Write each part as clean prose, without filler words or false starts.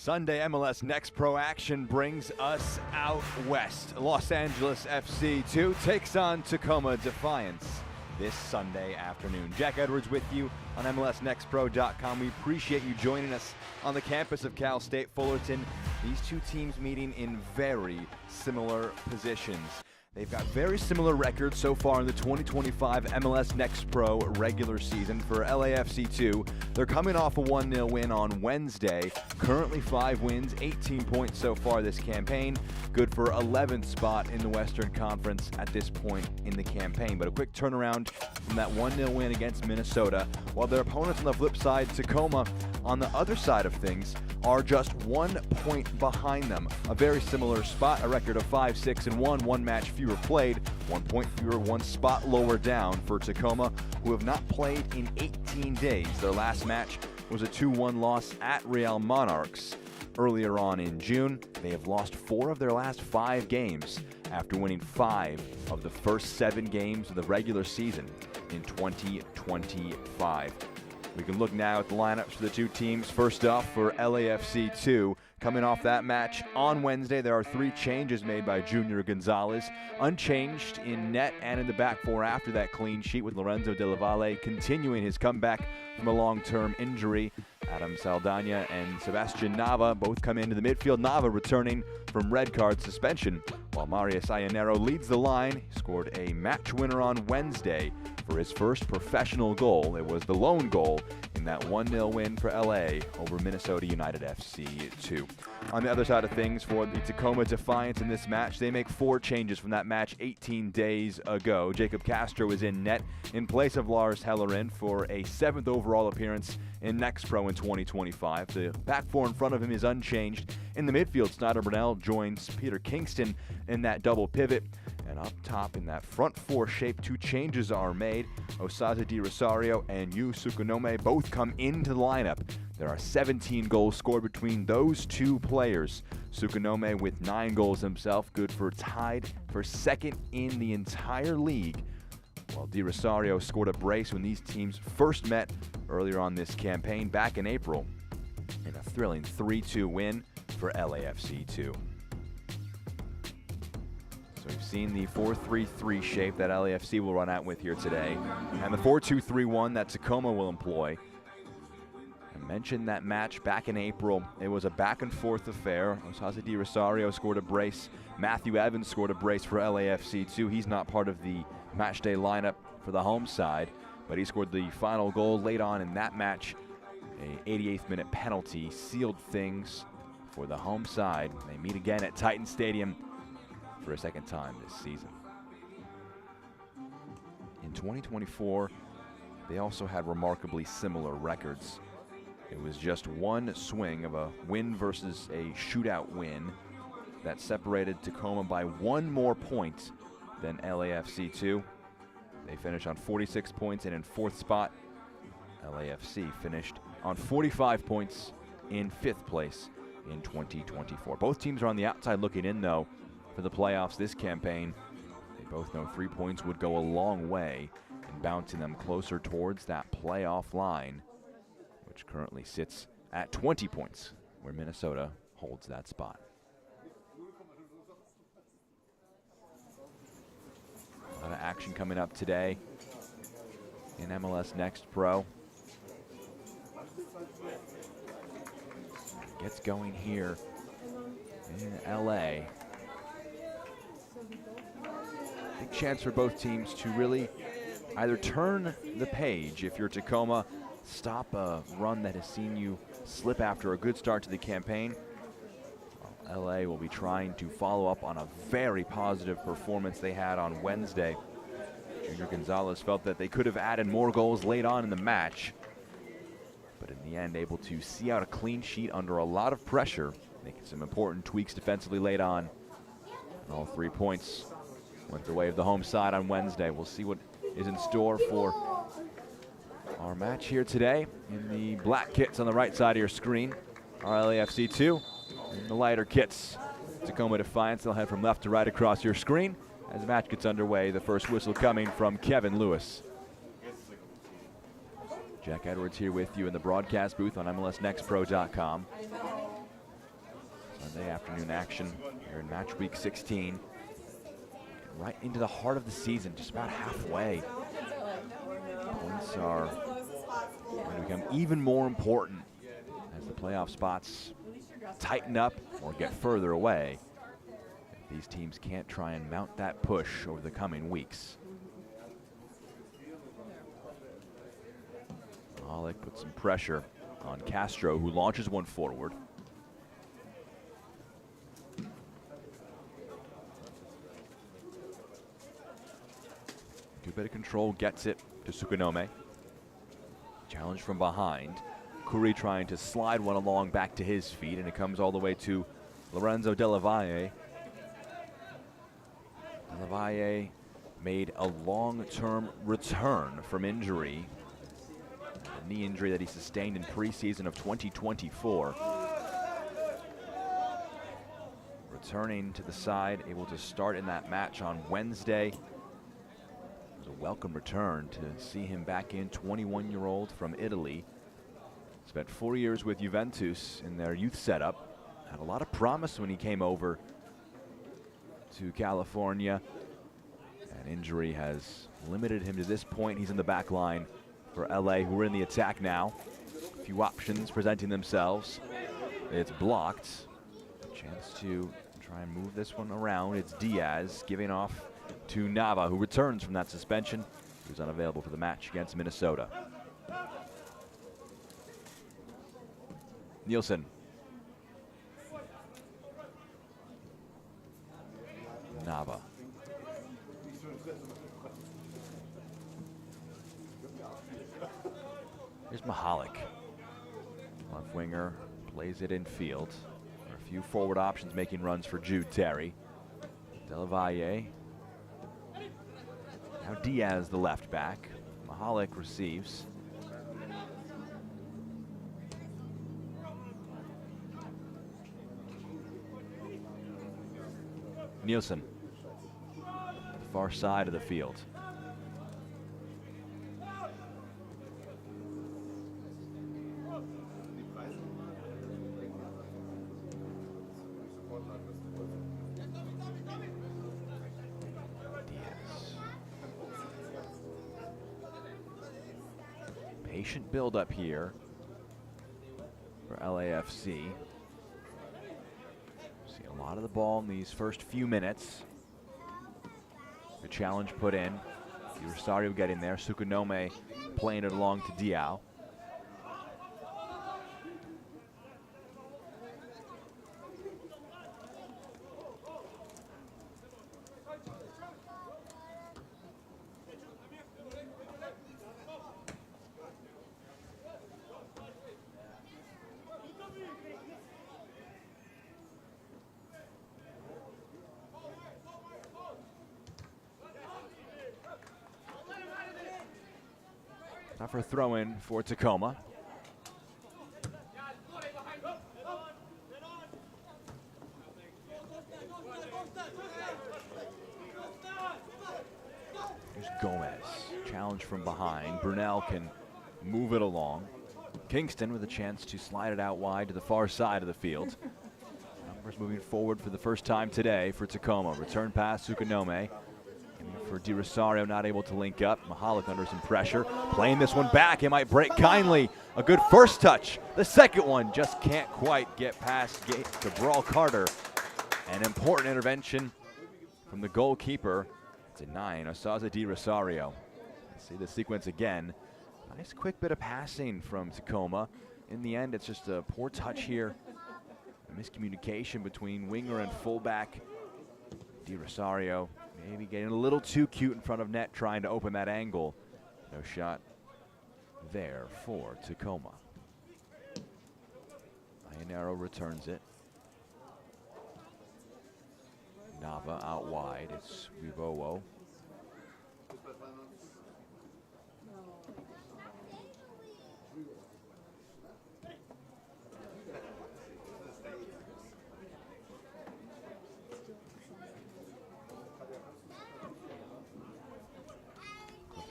Sunday MLS Next Pro action brings us out west. Los Angeles FC 2 takes on Tacoma Defiance this Sunday afternoon. Jack Edwards with you on MLSNextPro.com. We appreciate you joining us on the campus of Cal State Fullerton. These two teams meeting in very similar positions. They've got very similar records so far in the 2025 MLS Next Pro regular season. For LAFC 2, they're coming off a 1-0 win on Wednesday. Currently 5 wins, 18 points so far this campaign. Good for 11th spot in the Western Conference at this point in the campaign. But a quick turnaround from that 1-0 win against Minnesota, while their opponents on the flip side, Tacoma, on the other side of things, are just 1 point behind them. A very similar spot, a record of 5-6-1, 1 match fewer played, 1 point fewer, 1 spot lower down for Tacoma, who have not played in 18 days. Their last match was a 2-1 loss at Real Monarchs earlier on in June. They have lost 4 of their last 5 games after winning 5 of the first 7 games of the regular season in 2025. We can look now at the lineups for the two teams. First off, for LAFC 2, coming off that match on Wednesday, there are 3 changes made by Junior Gonzalez. Unchanged in net and in the back 4 after that clean sheet, with Lorenzo De La Valle continuing his comeback from a long-term injury. Adam Saldana and Sebastian Nava both come into the midfield. Nava returning from red card suspension, while Marius Ayanero leads the line. He scored a match winner on Wednesday for his first professional goal. It was the lone goal in that 1-0 win for LA over Minnesota United FC 2. On the other side of things, for the Tacoma Defiance in this match, they make 4 changes from that match 18 days ago. Jacob Castro is in net in place of Lars Hellerin for a 7th overall appearance in Next Pro in 2025. The back 4 in front of him is unchanged. In the midfield, Snyder Brunel joins Peter Kingston in that double pivot. And up top in that front 4 shape, 2 changes are made. Osaze Di Rosario and Yu Tsukanome both come into the lineup. There are 17 goals scored between those 2 players. Tsukanome with 9 goals himself, good for tied for 2nd in the entire league, while Di Rosario scored a brace when these teams first met earlier on this campaign back in April in a thrilling 3-2 win for LAFC 2. So we've seen the 4-3-3 shape that LAFC will run out with here today, and the 4-2-3-1 that Tacoma will employ. I mentioned that match back in April. It was a back-and-forth affair. Osaze Di Rosario scored a brace. Matthew Evans scored a brace for LAFC 2. He's not part of the matchday lineup for the home side, but he scored the final goal late on in that match. A 88th minute penalty sealed things for the home side. They meet again at Titan Stadium for a 2nd time this season. In 2024, they also had remarkably similar records. It was just 1 swing of a win versus a shootout win that separated Tacoma by 1 more point than LAFC 2. They finished on 46 points and in 4th spot. LAFC finished on 45 points in 5th place in 2024. Both teams are on the outside looking in, though, for the playoffs this campaign. They both know 3 points would go a long way in bouncing them closer towards that playoff line, which currently sits at 20 points, where Minnesota holds that spot. A lot of action coming up today in MLS Next Pro. Gets going here in LA. Big chance for both teams to really either turn the page if you're Tacoma, stop a run that has seen you slip after a good start to the campaign. LA will be trying to follow up on a very positive performance they had on Wednesday. Junior Gonzalez felt that they could have added more goals late on in the match, but in the end able to see out a clean sheet under a lot of pressure, making some important tweaks defensively late on. And all 3 points went the way of the home side on Wednesday. We'll see what is in store for our match here today. In the black kits on the right side of your screen are LAFC 2. In the lighter kits, Tacoma Defiance. They'll head from left to right across your screen as the match gets underway. The first whistle coming from Kevin Lewis. Jack Edwards here with you in the broadcast booth on MLSNextPro.com. Sunday afternoon action here in match week 16. Right into the heart of the season, just about halfway. Points are going to become even more important as the playoff spots tighten up or get further away. If these teams can't try and mount that push over the coming weeks. Mahalik puts some pressure on Castro, who launches one forward. Good bit of control, gets it to Tsukanome. Challenge from behind. Curry trying to slide one along back to his feet, and it comes all the way to Lorenzo Della Valle. Della Valle made a long-term return from injury. A knee injury that he sustained in preseason of 2024. Returning to the side, able to start in that match on Wednesday. It was a welcome return to see him back in. 21-year-old from Italy. Spent 4 years with Juventus in their youth setup. Had a lot of promise when he came over to California. An injury has limited him to this point. He's in the back line for LA, who are in the attack now. A few options presenting themselves. It's blocked. A chance to try and move this one around. It's Diaz giving off to Nava, who returns from that suspension. He was unavailable for the match against Minnesota. Nielsen. Nava. Here's Mahalik. Left winger plays it in field. A few forward options making runs for Jude Terry. Della Valle. Now Diaz, the left back. Mahalik receives. Nielsen, the far side of the field. Patient build-up here for LAFC. See a lot of the ball in these first few minutes. The challenge put in. Rosario getting there. Tsukanome playing it along to Diao. Now for a throw-in for Tacoma. Here's Gomez. Challenge from behind. Brunel can move it along. Kingston with a chance to slide it out wide to the far side of the field. Numbers moving forward for the first time today for Tacoma. Return pass, Tsukanome. For Di Rosario, not able to link up. Mahalik under some pressure. Playing this one back. It might break kindly. A good first touch. The second one just can't quite get past to Brawl Carter. An important intervention from the goalkeeper. It's a 9. Osaza Di Rosario. See the sequence again. Nice quick bit of passing from Tacoma. In the end, it's just a poor touch here. A miscommunication between winger and fullback. Di Rosario maybe getting a little too cute in front of net, trying to open that angle. No shot there for Tacoma. Ionero returns it. Nava out wide. It's Rivowo.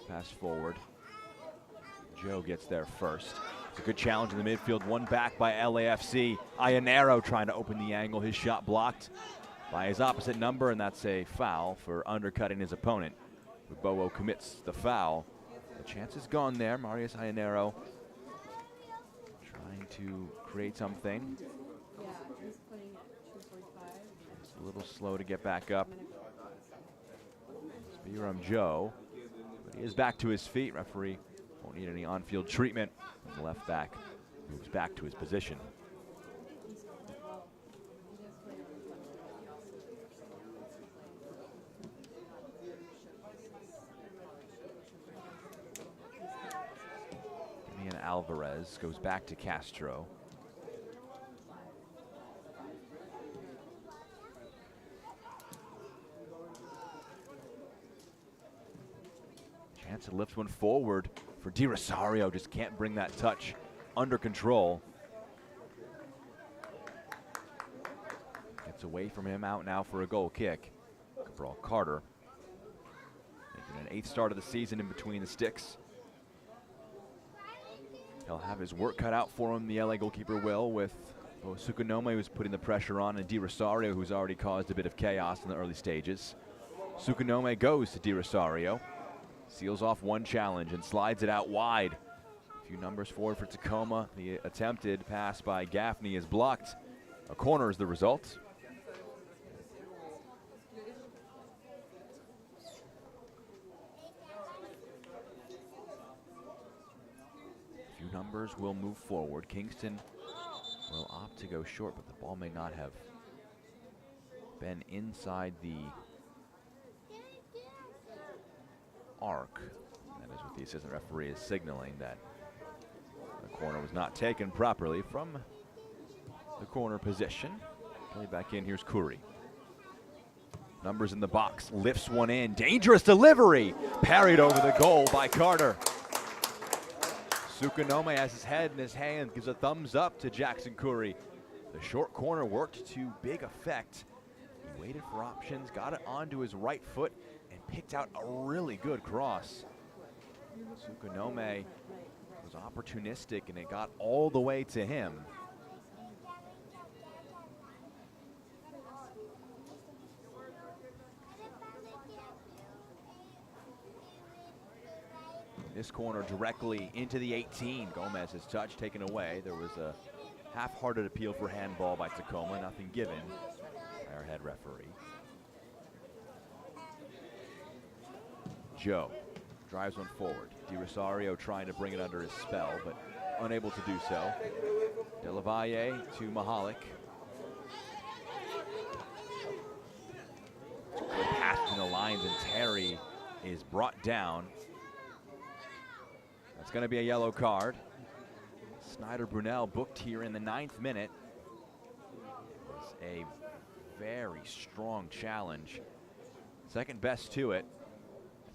Pass forward. Joe gets there first. It's a good challenge in the midfield, one back by LAFC. Iannero trying to open the angle, his shot blocked by his opposite number, and that's a foul for undercutting his opponent. Bowo commits the foul. The chance is gone there. Marius Iannero trying to create something. It's a little slow to get back up. Biram Joe, but he is back to his feet. Referee won't need any on-field treatment. The left back moves back to his position. Alvarez goes back to Castro. Chance to lift one forward for Di Rosario, just can't bring that touch under control. Gets away from him, out now for a goal kick. Cabral Carter making an 8th start of the season in between the sticks. He'll have his work cut out for him, the LA goalkeeper will, with Tsukanome, who's putting the pressure on, and Di Rosario, who's already caused a bit of chaos in the early stages. Tsukanome goes to Di Rosario, seals off one challenge and slides it out wide. A few numbers forward for Tacoma. The attempted pass by Gaffney is blocked. A corner is the result. Numbers will move forward. Kingston will opt to go short, but the ball may not have been inside the arc. That is what the assistant referee is signaling, that the corner was not taken properly from the corner position. Play back in, here's Curry. Numbers in the box, lifts one in, dangerous delivery, parried over the goal by Carter. Tsukanome has his head in his hand, gives a thumbs up to Jackson Curry. The short corner worked to big effect. He waited for options, got it onto his right foot, and picked out a really good cross. Tsukanome was opportunistic, and it got all the way to him. This corner directly into the 18. Gomez's touch taken away. There was a half-hearted appeal for handball by Tacoma, nothing given by our head referee. Joe drives one forward. Di Rosario trying to bring it under his spell, but unable to do so. De La Valle to Mahalik. Good pass between the lines, and Terry is brought down. That's going to be a yellow card. Snyder Brunel booked here in the 9th minute. It was a very strong challenge. Second best to it.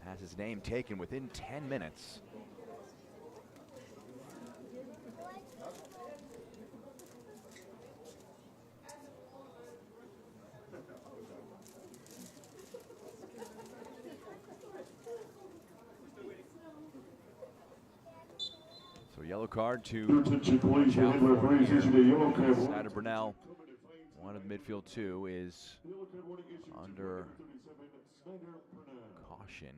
Has his name taken within 10 minutes. So yellow card to watch out for here. Snyder Brunel, one of the midfield two, is under caution.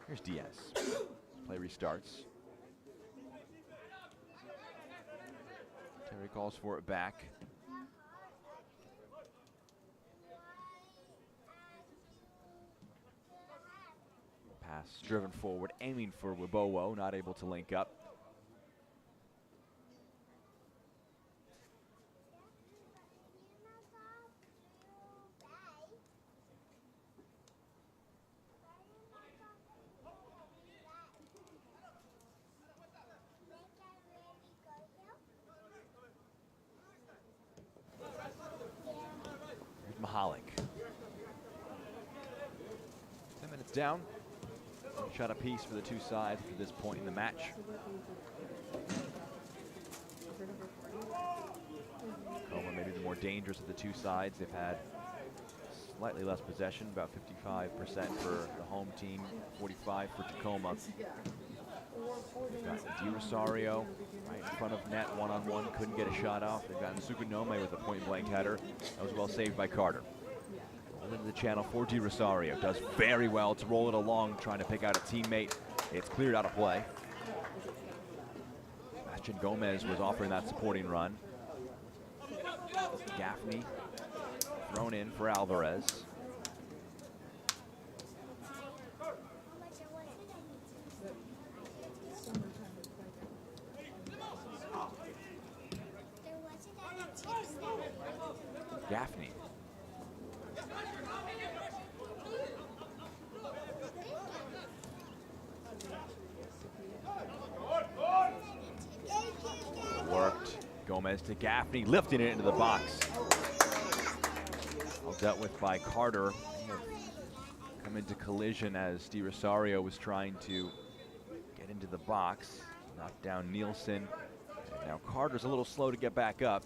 Here's Diaz. Play restarts. Terry calls for it back. Pass driven forward, aiming for Wibowo, not able to link up. Here's Mahalik. 10 minutes down. Shot apiece for the two sides at this point in the match. Tacoma maybe the more dangerous of the two sides. They've had slightly less possession, about 55% for the home team, 45 for Tacoma. They've got Di Rosario right in front of net, one-on-one, couldn't get a shot off. They've got Tsukanome with a point-blank header. That was well saved by Carter. Roll into the channel for Di Rosario. Does very well to roll it along, trying to pick out a teammate. It's cleared out of play. Sebastian Gomez was offering that supporting run. Gaffney thrown in for Alvarez. Gaffney. Worked. Gomez to Gaffney, lifting it into the box. All dealt with by Carter. Come into collision as Di Rosario was trying to get into the box. Knocked down Nielsen. And now Carter's a little slow to get back up.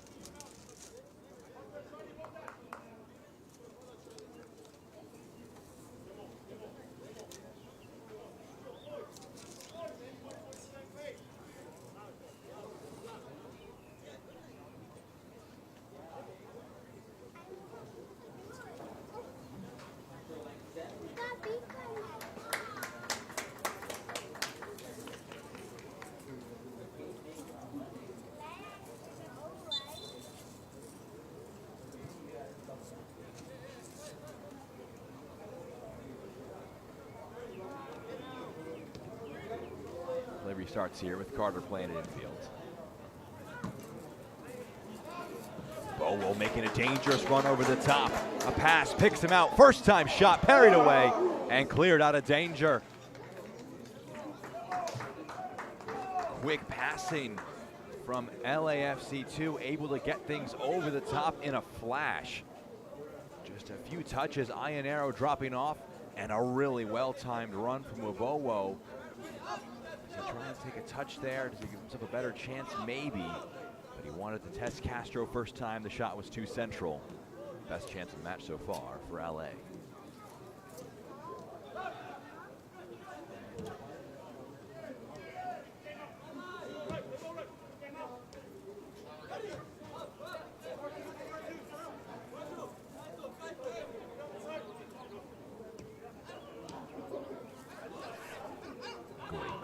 Play restarts here with Carter playing it infield. Bowo making a dangerous run over the top. A pass picks him out. First time shot parried away and cleared out of danger. Quick passing from LAFC2, able to get things over the top in a flash. Just a few touches, Ionero dropping off, and a really well-timed run from Bowo. Does he try and take a touch there? Does he give himself a better chance? Maybe. But he wanted to test Castro first time. The shot was too central. Best chance of the match so far for LA.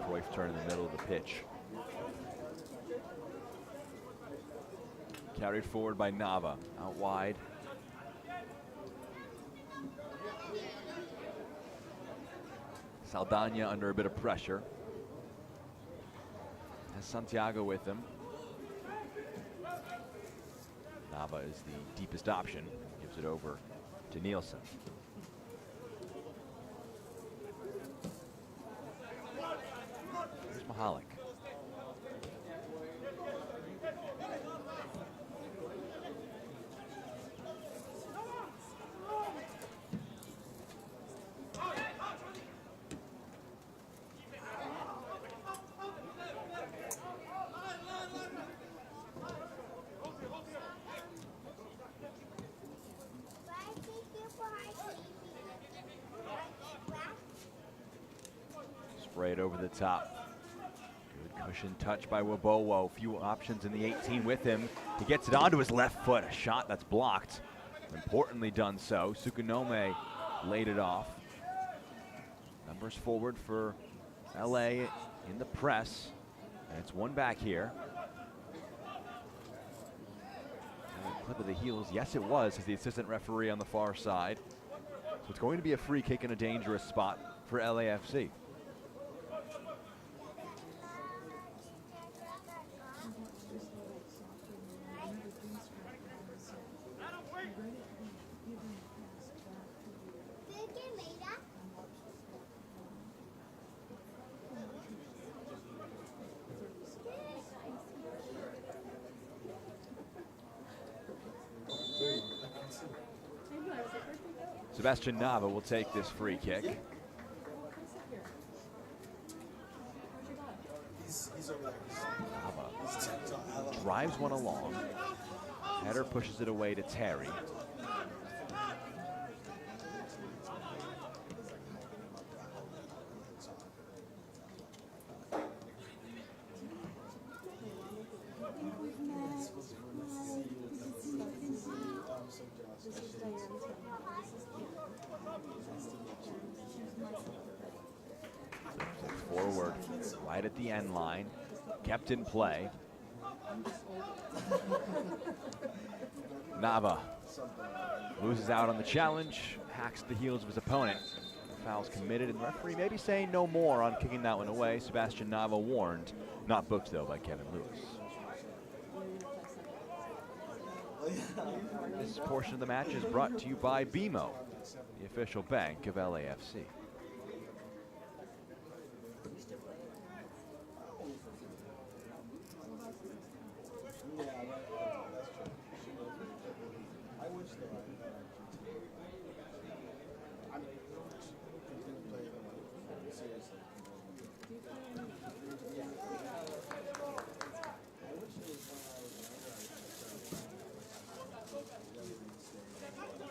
Great turn in the middle of the pitch. Carried forward by Nava, out wide. Saldana under a bit of pressure. Has Santiago with him. Nava is the deepest option. Gives it over to Nielsen. Here's Mahalik. Sprayed over the top. Good cushion touch by Wabowo. Few options in the 18 with him. He gets it onto his left foot. A shot that's blocked. Importantly done so. Tsukanome laid it off. Numbers forward for LA in the press. And it's one back here. Clip of the heels. Yes, it was, as the assistant referee on the far side. So it's going to be a free kick in a dangerous spot for LAFC. Sebastian Nava will take this free kick. Nava drives one along. Header pushes it away to Terry. right at the end line, kept in play. Nava loses out on the challenge, hacks the heels of his opponent. Foul's committed, and the referee may be saying no more on kicking that one away. Sebastian Nava warned. Not booked, though, by Kevin Lewis. This portion of the match is brought to you by BMO, the official bank of LAFC.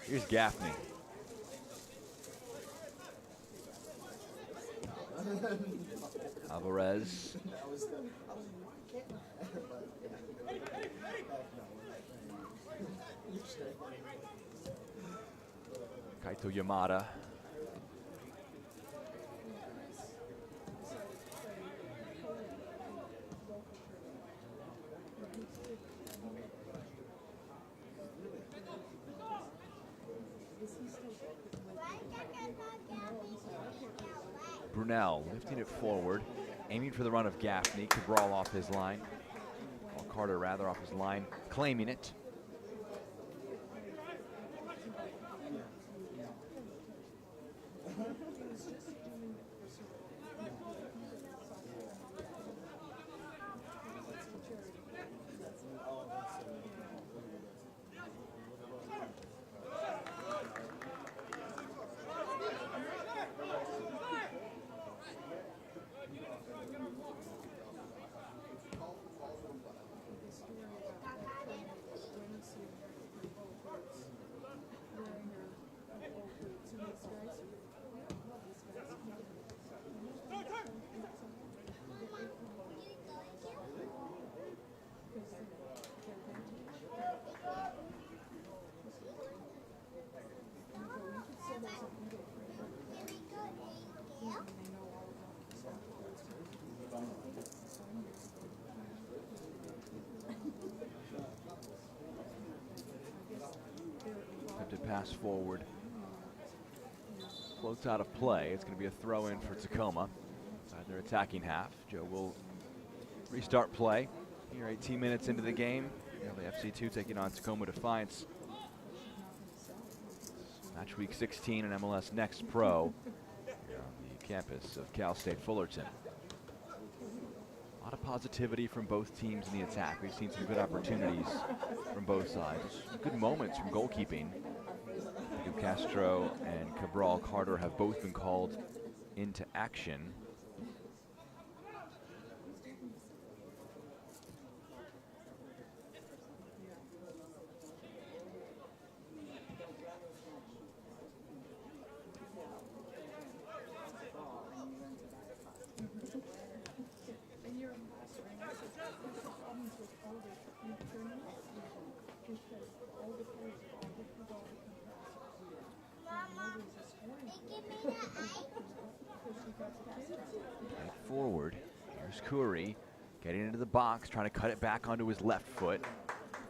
Here's Gaffney. Alvarez. Kaito Yamada. Brunel lifting it forward, aiming for the run of Gaffney. Cabral off his line. Or Carter rather off his line, claiming it. Pass forward, floats out of play. It's going to be a throw in for Tacoma inside their attacking half. Joe will restart play here 18 minutes into the game. LAFC 2 taking on Tacoma Defiance. Match week 16 in MLS NEXT Pro here on the campus of Cal State Fullerton. A lot of positivity from both teams in the attack. We've seen some good opportunities from both sides. Good moments from goalkeeping. Castro and Cabral Carter have both been called into action. Forward, here's Curry getting into the box, trying to cut it back onto his left foot.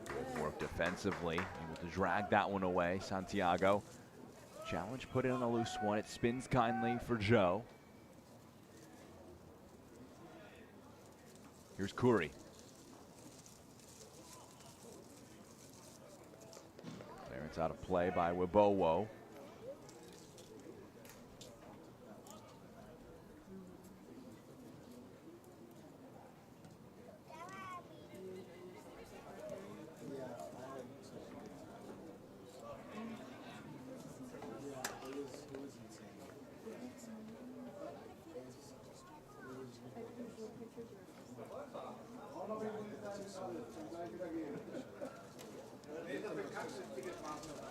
Good work defensively, able to drag that one away. Santiago, challenge put in on a loose one. It spins kindly for Joe. Here's Curry. Clearance out of play by Wibowo.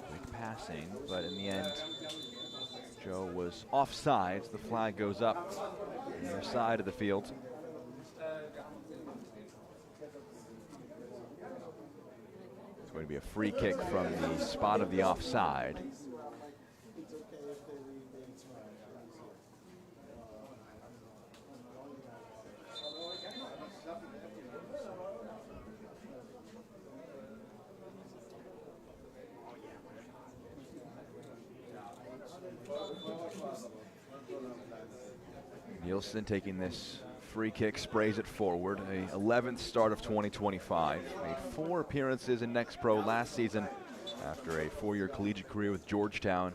Quick passing, but in the end, Joe was offsides. The flag goes up on the other side of the field. It's going to be a free kick from the spot of the offside. Nielsen taking this free kick, sprays it forward. A 11th start of 2025. Made 4 appearances in Next Pro last season after a 4-year collegiate career with Georgetown.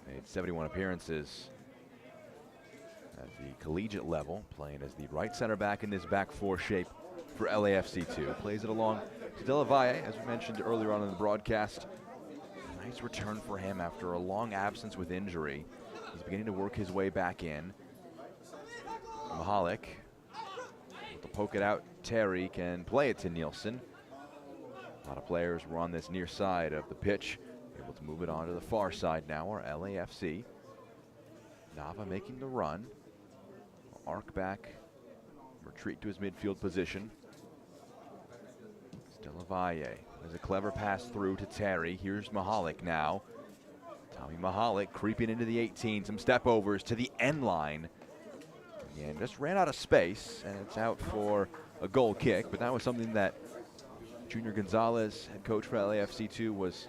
Made 71 appearances at the collegiate level, playing as the right center back in this back 4 shape for LAFC2. Plays it along to De La Valle, as we mentioned earlier on in the broadcast. A nice return for him after a long absence with injury. He's beginning to work his way back in. Mahalik, able to poke it out. Terry can play it to Nielsen. A lot of players were on this near side of the pitch, able to move it on to the far side now, our LAFC. Nava making the run. Arc back, retreat to his midfield position. Still Valle. There's a clever pass through to Terry. Here's Mahalik now. Tommy Mahalik creeping into the 18. Some step overs to the end line. And just ran out of space, and it's out for a goal kick. But that was something that Junior Gonzalez, head coach for LAFC2, was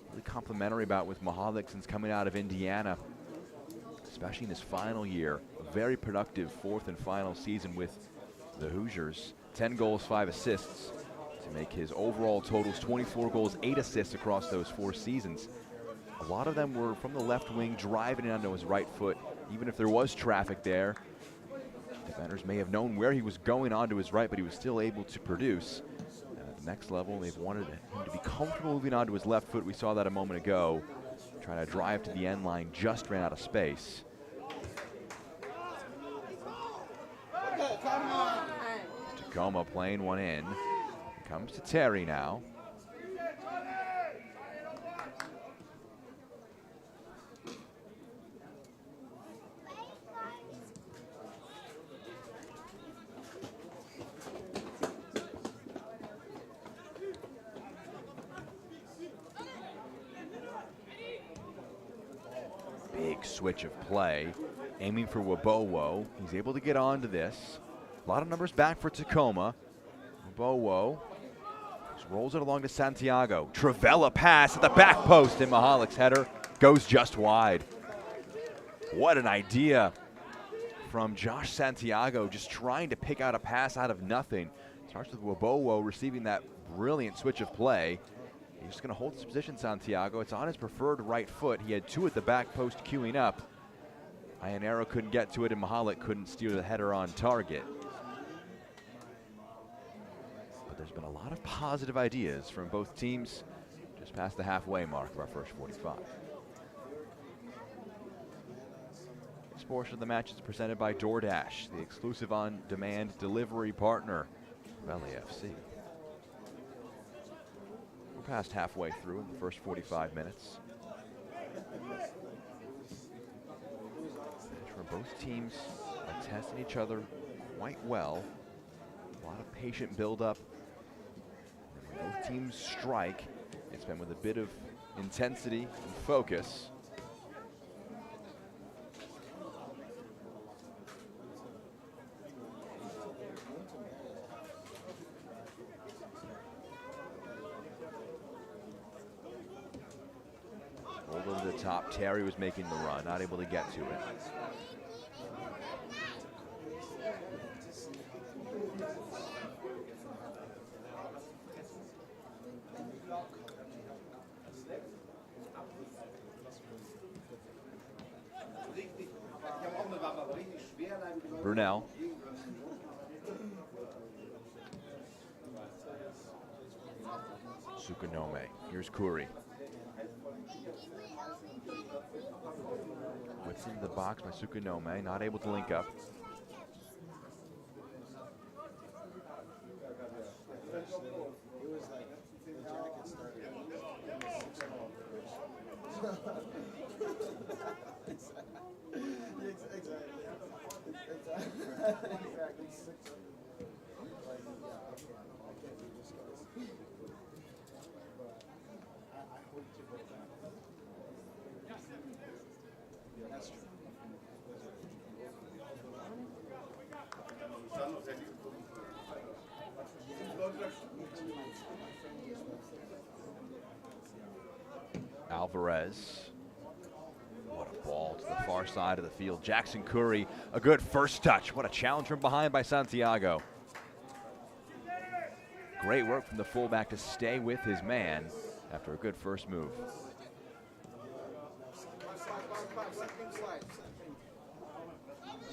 really complimentary about with Mahalik since coming out of Indiana, especially in his final year. A very productive 4th and final season with the Hoosiers. 10 goals, 5 assists to make his overall totals 24 goals, 8 assists across those 4 seasons. A lot of them were from the left wing, driving it onto his right foot. Even if there was traffic there, defenders may have known where he was going onto his right, but he was still able to produce. And at the next level, they've wanted him to be comfortable moving onto his left foot. We saw that a moment ago. Trying to drive to the end line, just ran out of space. Tacoma playing one in. Comes to Terry now. Big switch of play, aiming for Wabowo. He's able to get onto this. A lot of numbers back for Tacoma. Wabowo just rolls it along to Santiago. Travella pass at the back post, and Mahalik's header goes just wide. What an idea from Josh Santiago, just trying to pick out a pass out of nothing. Starts with Wabowo receiving that brilliant switch of play. He's just going to hold his position, Santiago. It's on his preferred right foot. He had 2 at the back post queuing up. Ionero couldn't get to it, and Mahalik couldn't steer the header on target. But there's been a lot of positive ideas from both teams just past the halfway mark of our first 45. This portion of the match is presented by DoorDash, the exclusive on-demand delivery partner of LAFC. We're past halfway through in the first 45 minutes. Both teams are testing each other quite well. A lot of patient build-up. When both teams strike, it's been with a bit of intensity and focus. Rolled over the top. Terry was making the run, not able to get to it. Brunel. Tsukanome. Here's Kuri. Whips into the box by Tsukanome, not able to link up. Alvarez. What a ball to the far far side of the field. Jackson Curry, a good first touch. What a challenge from behind by Santiago. Great work from the fullback to stay with his man after a good first move. So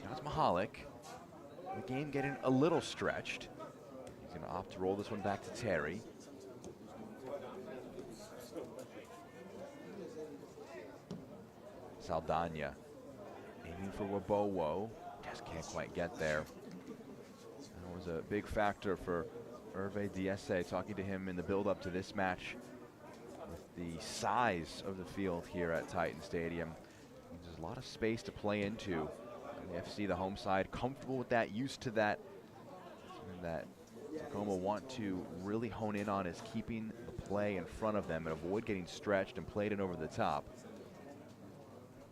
now it's Mahalik. The game getting a little stretched. He's going to opt to roll this one back to Terry. Saldana aiming for Wabowo. Just can't quite get there. That was a big factor for Hervé Diesse, talking to him in the build-up to this match. With the size of the field here at Titan Stadium, there's a lot of space to play into. The FC, the home side, comfortable with that, used to that. Something that Tacoma want to really hone in on is keeping the play in front of them and avoid getting stretched and played in over the top.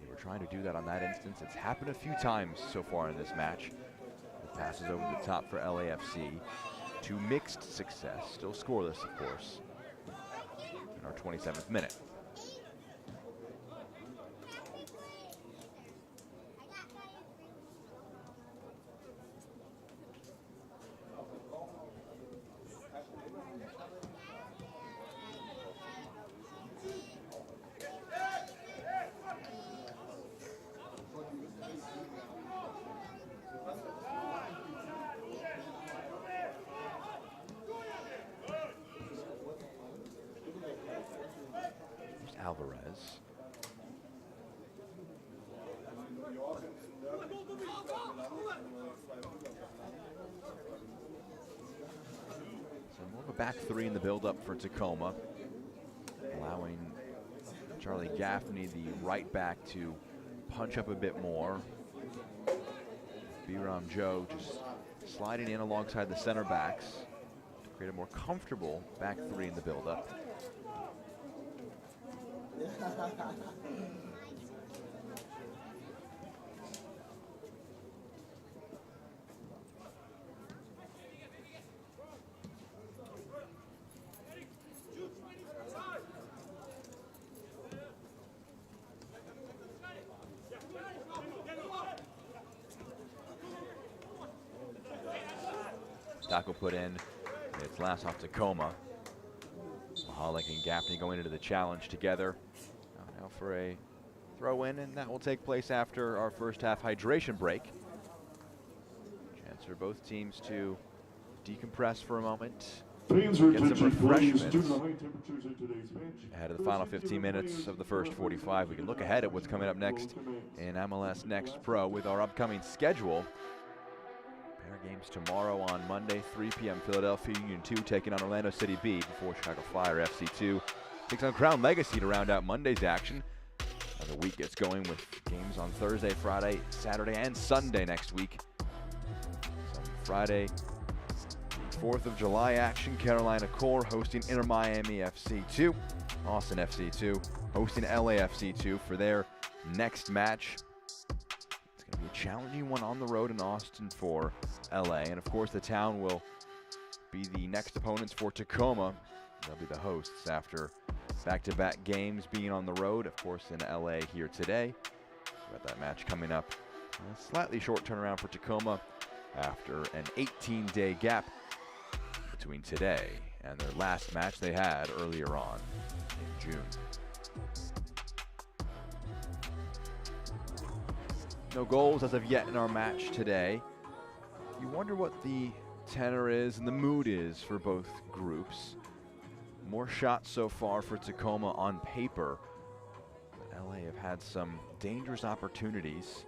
They were trying to do that on that instance. It's happened a few times so far in this match. The passes over the top for LAFC to mixed success, still scoreless, of course, in our 27th minute. Alvarez. So more of a back three in the build-up for Tacoma, allowing Charlie Gaffney, the right back, to punch up a bit more. Biram Joe just sliding in alongside the center backs to create a more comfortable back three in the build-up. Taco put in. It's last off Tacoma. Mahalik and Gaffney going into the challenge together. Now for a throw in, and that will take place after our first half hydration break. Chance for both teams to decompress for a moment, get some refreshments ahead of the final 15 minutes of the first 45. We can look ahead at what's coming up next in MLS Next Pro with our upcoming schedule. Pair games tomorrow on Monday, 3 p.m. Philadelphia Union 2 taking on Orlando City B before Chicago Fire FC2 takes on Crown Legacy to round out Monday's action. As the week gets going with games on Thursday, Friday, Saturday, and Sunday next week. Some Friday, 4th of July action. Carolina Core hosting Inter Miami FC2. Austin FC2 hosting LAFC2 for their next match. It's going to be a challenging one on the road in Austin for LA. And of course, the town will be the next opponents for Tacoma. They'll be the hosts after back-to-back games being on the road, of course, in LA here today. We've got that match coming up. A slightly short turnaround for Tacoma after an 18-day gap between today and their last match they had earlier on in June. No goals as of yet in our match today. You wonder what the tenor is and the mood is for both groups. More shots so far for Tacoma on paper. But LA have had some dangerous opportunities.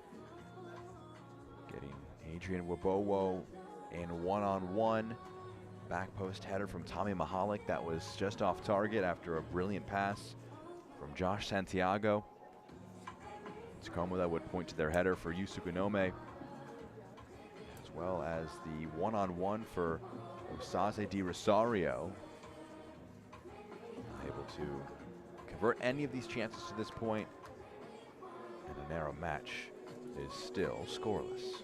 Getting Adrian Wabowo in one-on-one. Back post header from Tommy Mahalik that was just off target after a brilliant pass from Josh Santiago. Tacoma that would point to their header for Tsukanome, as well as the one-on-one for Osaze Di Rosario. Not able to convert any of these chances to this point, and a narrow match is still scoreless.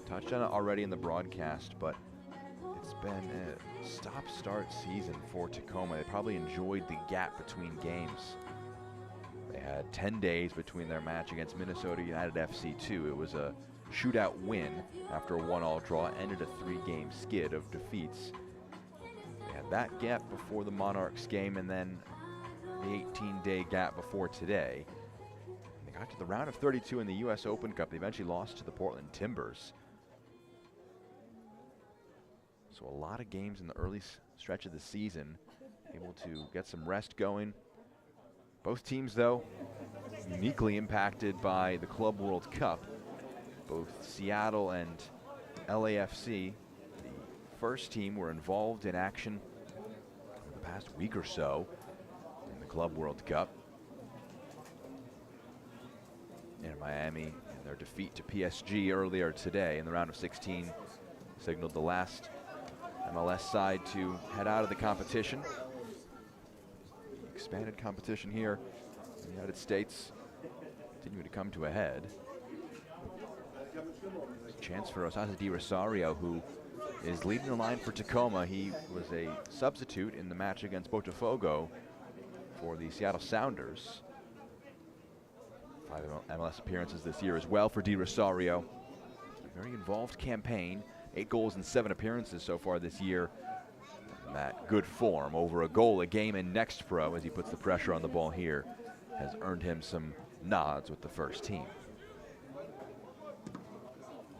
Touched on it already in the broadcast, but It's been a stop-start season for Tacoma. They probably enjoyed the gap between games. They had 10 days between their match against Minnesota United FC2. It was a shootout win after a 1-1 draw, ended a 3-game skid of defeats. They had that gap before the Monarchs game, and then the 18-day gap before today. They got to the round of 32 in the U.S. Open Cup. They eventually lost to the Portland Timbers. So a lot of games in the early stretch of the season, able to get some rest going. Both teams, though, uniquely impacted by the Club World Cup. Both Seattle and LAFC, the first team, were involved in action over the past week or so in the Club World Cup. And Miami, in their defeat to PSG earlier today in the round of 16, signaled the last MLS side to head out of the competition. Expanded competition here in the United States continuing to come to a head. Chance for Osasa Di Rosario, who is leading the line for Tacoma. He was a substitute in the match against Botafogo for the Seattle Sounders. 5 MLS appearances this year as well for Di Rosario. A very involved campaign. 8 goals and 7 appearances so far this year. And that good form, over a goal a game in Next Pro, as he puts the pressure on the ball here, has earned him some nods with the first team.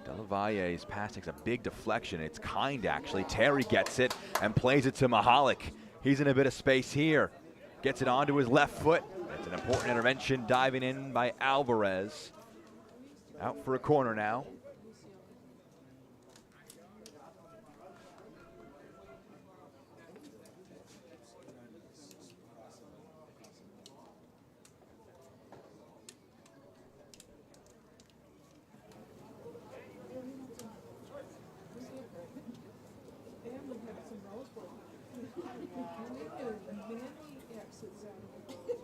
De La Valle's pass takes a big deflection. It's kind, actually. Terry gets it and plays it to Mahalik. He's in a bit of space here. Gets it onto his left foot. That's an important intervention, diving in by Alvarez. Out for a corner now.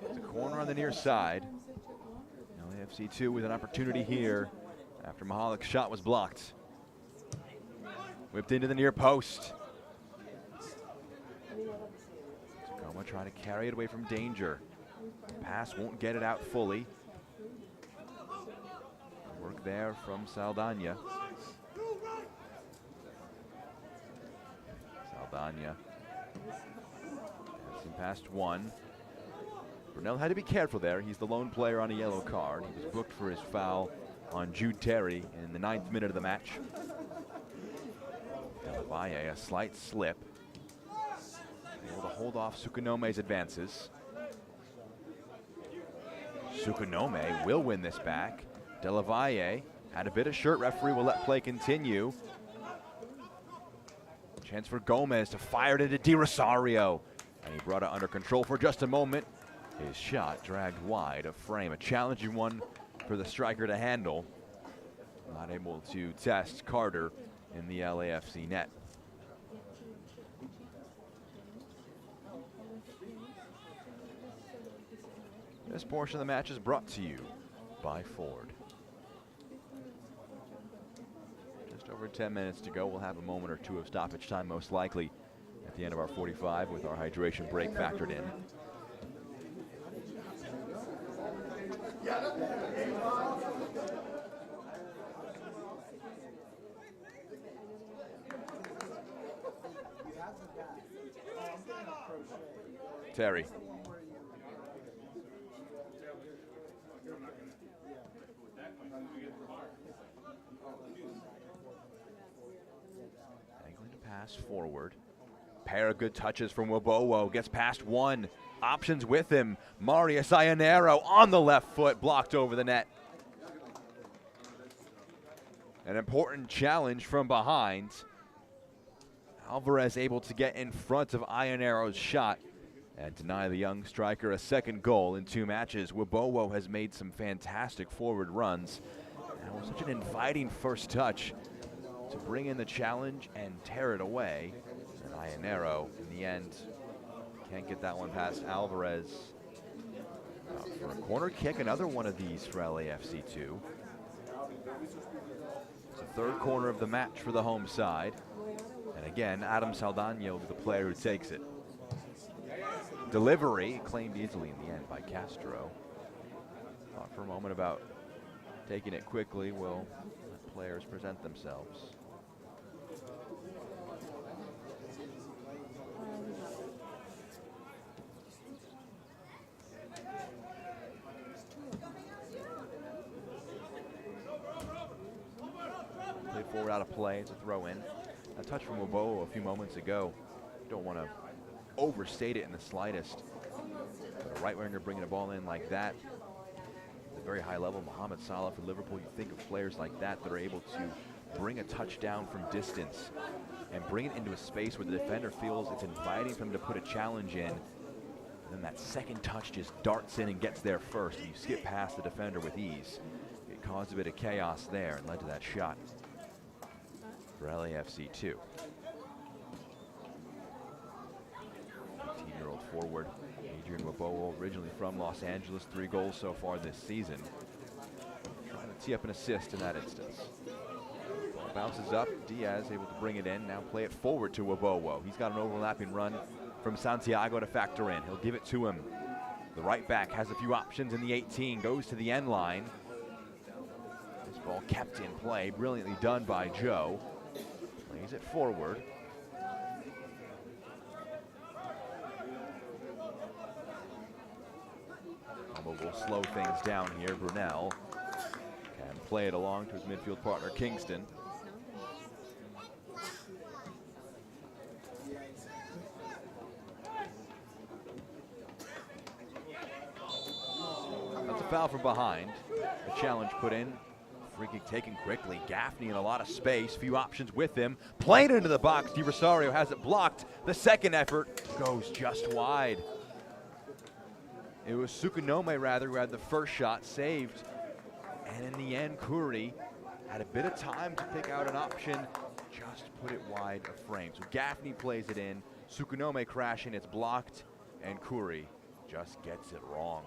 It's a corner on the near side. LAFC2 with an opportunity here after Mahalik's shot was blocked. Whipped into the near post. Tacoma trying to carry it away from danger. Pass won't get it out fully. Work there from Saldana. Saldana. Passing past one. Brunel had to be careful there. He's the lone player on a yellow card. He was booked for his foul on Jude Terry in the 9th minute of the match. De La Valle, a slight slip. Able to hold off Tsukanome's advances. Tsukanome will win this back. De La Valle had a bit of shirt. Referee will let play continue. Chance for Gomez to fire it into Di Rosario. And he brought it under control for just a moment. His shot dragged wide of frame. A challenging one for the striker to handle. Not able to test Carter in the LAFC net. This portion of the match is brought to you by Ford. Just over 10 minutes to go. We'll have a moment or two of stoppage time, most likely at the end of our 45, with our hydration break factored in. Terry. Angling to pass forward. Pair of good touches from Wabowo. Gets past one. Options with him. Marius Ionero on the left foot, blocked over the net. An important challenge from behind. Alvarez able to get in front of Ionero's shot and deny the young striker a second goal in 2 matches. Wabowo has made some fantastic forward runs. That was such an inviting first touch to bring in the challenge and tear it away. And Ionero, in the end, can't get that one past Alvarez. For a corner kick, another one of these for LAFC2. It's the 3rd corner of the match for the home side. And again, Adam Saldana is the player who takes it. Delivery claimed easily in the end by Castro. Thought for a moment about taking it quickly. Will let players present themselves. Played forward out of play. It's a throw in. A touch from Wobo a few moments ago. Don't want to overstate it in the slightest. But a right winger bringing a ball in like that, at a very high level. Mohamed Salah for Liverpool. You think of players like that that are able to bring a touchdown from distance and bring it into a space where the defender feels it's inviting for him to put a challenge in. And then that second touch just darts in and gets there first, and you skip past the defender with ease. It caused a bit of chaos there and led to that shot for LAFC 2. 18-year-old forward Adrian Wabowo, originally from Los Angeles, 3 goals so far this season. Trying to tee up an assist in that instance. Ball bounces up, Diaz able to bring it in, now play it forward to Wabowo. He's got an overlapping run from Santiago to factor in. He'll give it to him. The right back has a few options in the 18, goes to the end line. This ball kept in play, brilliantly done by Joe. Plays it forward. Will slow things down here. Brunel can play it along to his midfield partner Kingston. That's a foul from behind. A challenge put in. Free kick taken quickly. Gaffney in a lot of space. Few options with him. Played into the box. Di Rosario has it blocked. The second effort goes just wide. It was Tsukanome, rather, who had the first shot saved. And in the end, Kuri had a bit of time to pick out an option, just put it wide of frame. So Gaffney plays it in, Tsukanome crashing, it's blocked, and Kuri just gets it wrong.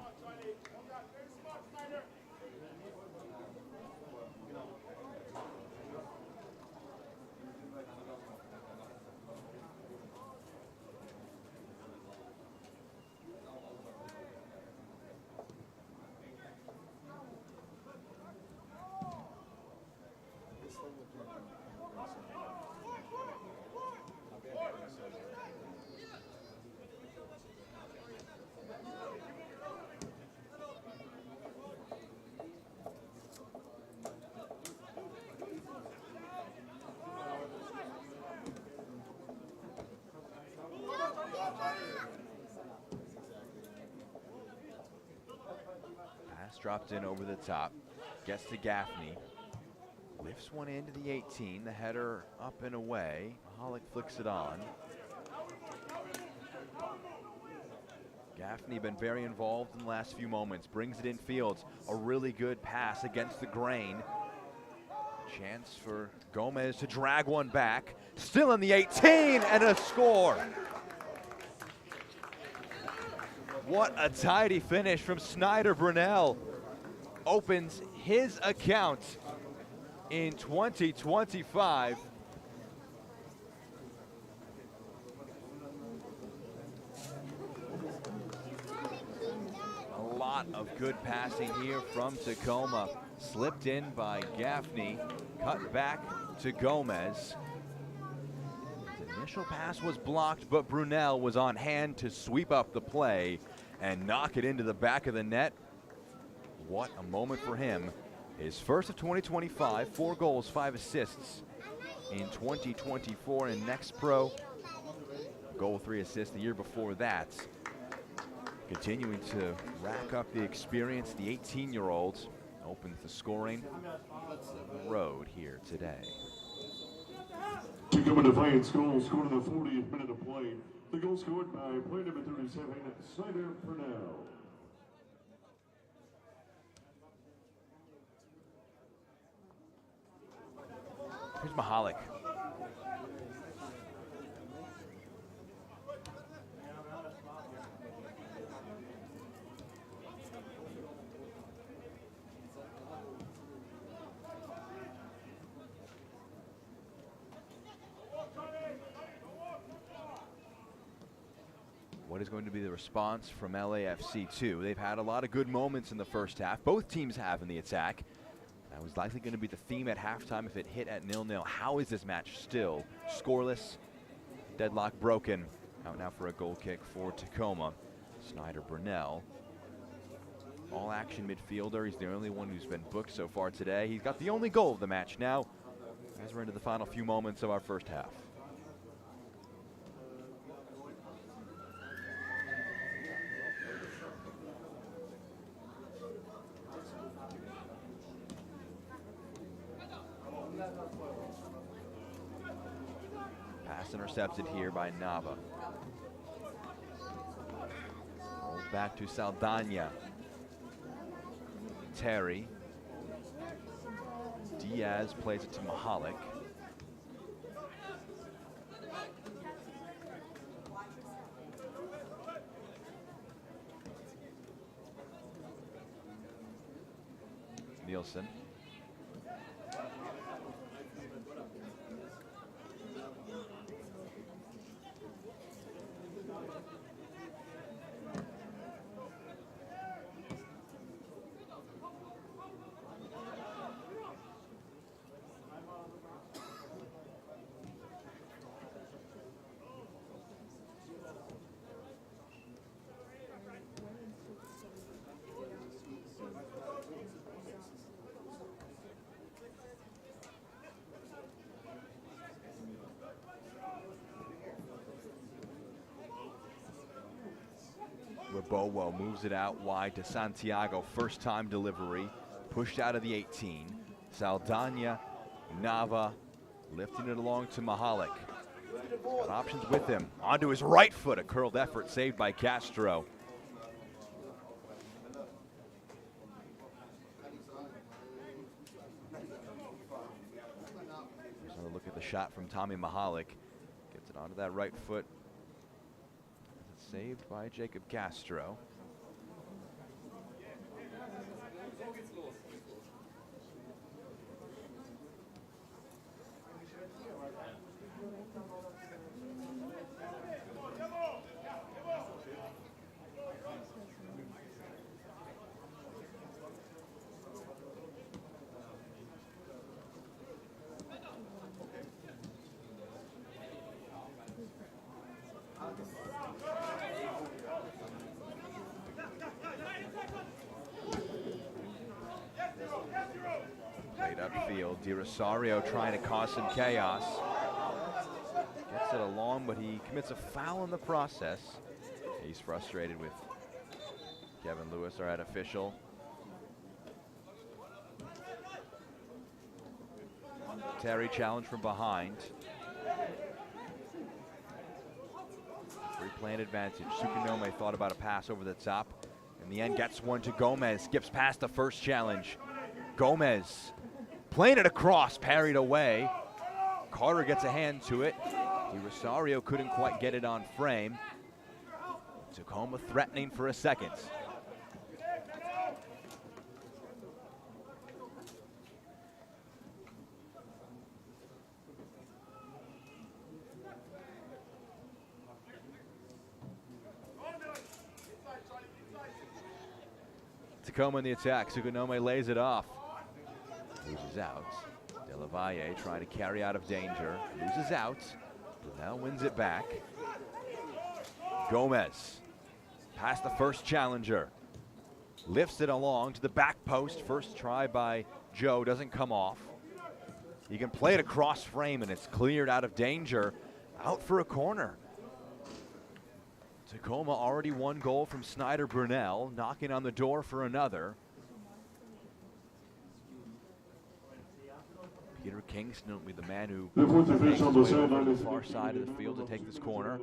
Pass dropped in over the top, gets to Gaffney, lifts one into the 18, the header up and away. Mahalik flicks it on. Gaffney been very involved in the last few moments, brings it in field. A really good pass against the grain. Chance for Gomez to drag one back. Still in the 18 and a score. What a tidy finish from Snyder Brunel. Opens his account in 2025. A lot of good passing here from Tacoma. Slipped in by Gaffney, cut back to Gomez. His initial pass was blocked, but Brunel was on hand to sweep up the play and knock it into the back of the net. What a moment for him. His first of 2025, 4 goals, 5 assists in 2024 in Next Pro. Goal, 3 assists the year before that. Continuing to rack up the experience, the 18-year-old opens the scoring on the road here today. Tacoma Defiance goal scored in the 40th minute of play. The goal scored by player number 37, Snyder Brunel. Here's Mahalik. is going to be the response from LAFC2. They've had a lot of good moments in the first half. Both teams have in the attack. That was likely going to be the theme at halftime if it hit at 0-0. How is this match still scoreless? Deadlock broken. Out now for a goal kick for Tacoma. Snyder Burnell. All action midfielder. He's the only one who's been booked so far today. He's got the only goal of the match now as we're into the final few moments of our first half. Pass intercepted here by Nava. Rolled back to Saldana. Terry. Diaz plays it to Mahalik. Nielsen. Rabowo moves it out wide to Santiago. First time delivery. Pushed out of the 18. Saldana, Nava, lifting it along to Mahalik. Got options with him. Onto his right foot. A curled effort saved by Castro. Here's another look at the shot from Tommy Mahalik. Gets it onto that right foot. Saved by Jacob Castro. Upfield, Di Rosario trying to cause some chaos. Gets it along, but he commits a foul in the process. He's frustrated with Kevin Lewis, our head official. Terry challenged from behind. Three-plan advantage. Tsukanome thought about a pass over the top. In the end, gets one to Gomez. Skips past the first challenge. Gomez playing it across, parried away. Carter gets a hand to it. Di Rosario couldn't quite get it on frame. Tacoma threatening for a second. Tacoma in the attack. Tsukanome lays it off. Loses out. De La Valle trying to carry out of danger. Loses out. Brunel wins it back. Gomez past the first challenger. Lifts it along to the back post. First try by Joe. Doesn't come off. He can play it across frame and it's cleared out of danger. Out for a corner. Tacoma already one goal from Snyder Burnell. Knocking on the door for another. Peter Kingston will be the man who makes his way over to the far side of the field to take this corner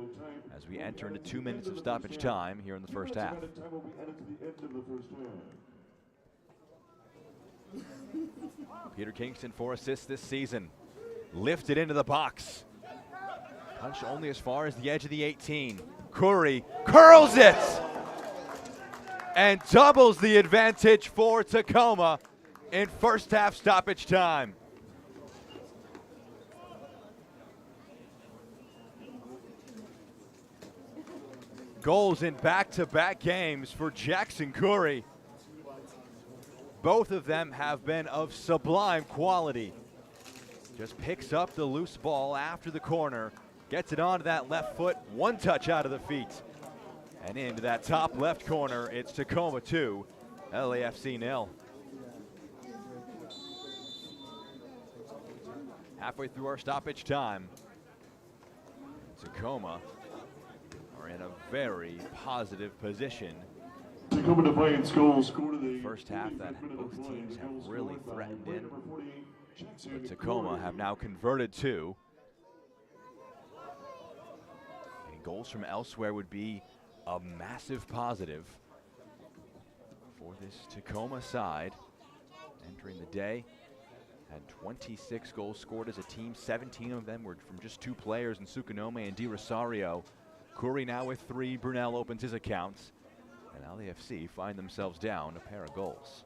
as we enter into 2 minutes of stoppage time here in the first half. Peter Kingston 4 assists this season. Lifted into the box. Punched only as far as the edge of the 18. Curry curls it and doubles the advantage for Tacoma in first half stoppage time. Goals in back-to-back games for Jackson Curry. Both of them have been of sublime quality. Just picks up the loose ball after the corner, gets it onto that left foot, one touch out of the feet. And into that top left corner, it's Tacoma 2, LAFC 0. Halfway through our stoppage time, Tacoma are in a very positive position. Tacoma Defiance goal scored in the First half that both teams have really threatened in, but Tacoma have now converted 2. And goals from elsewhere would be a massive positive for this Tacoma side. Entering the day, had 26 goals scored as a team. 17 of them were from just 2 players in Tsukanome and Di Rosario. Curry now with 3. Brunel opens his accounts. And LAFC find themselves down a pair of goals.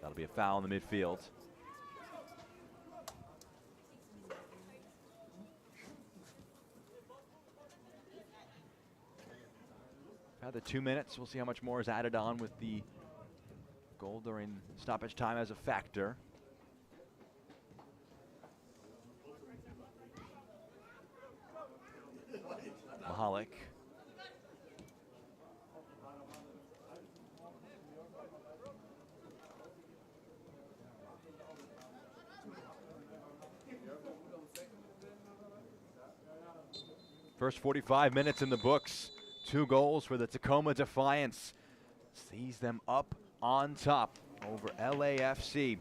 That'll be a foul in the midfield. Had the 2 minutes. We'll see how much more is added on with the goal during stoppage time as a factor. Mahalik. First 45 minutes in the books. 2 goals for the Tacoma Defiance. Sees them up on top over LAFC.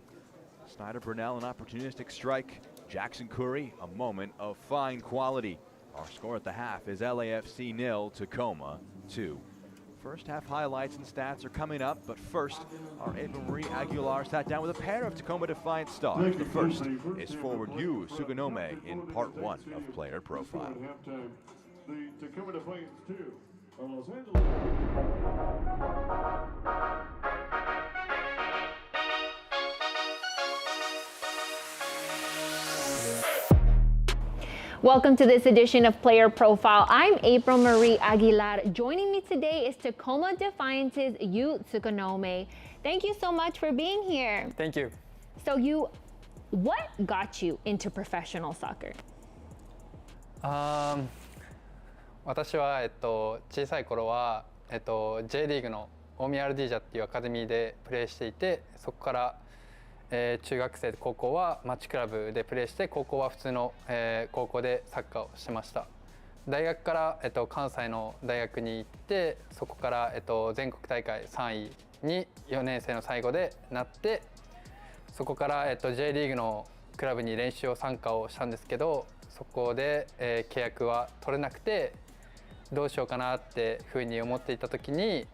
Snyder Brunel, an opportunistic strike. Jackson Curry, a moment of fine quality. Our score at the half is LAFC 0, Tacoma 2. First half highlights and stats are coming up, but first, our Ava Marie Aguilar sat down with a pair of Tacoma Defiance stars. The first is forward Yu Tsukanome in part 1 of Player Profile. The Tacoma Defiance 2 of Los Angeles. Welcome to this edition of Player Profile. I'm April Marie Aguilar. Joining me today is Tacoma Defiance's Yu Tsukanome. Thank you so much for being here. Thank you. So Yu, what got you into professional soccer? 私は、小さい頃は、J リーグの大宮アルディージャっていうアカデミーでプレーしていて、そこから、中学生高校はマッチクラブでプレーして、高校は普通の、高校でサッカーをしてました。大学から、関西の大学に行って、そこから、全国大会3位に4年生の最後でなって、そこから、J リーグのクラブに練習を参加をしたんですけど、そこで、契約は取れなくて、どうしようかなってふうに思っていた時に、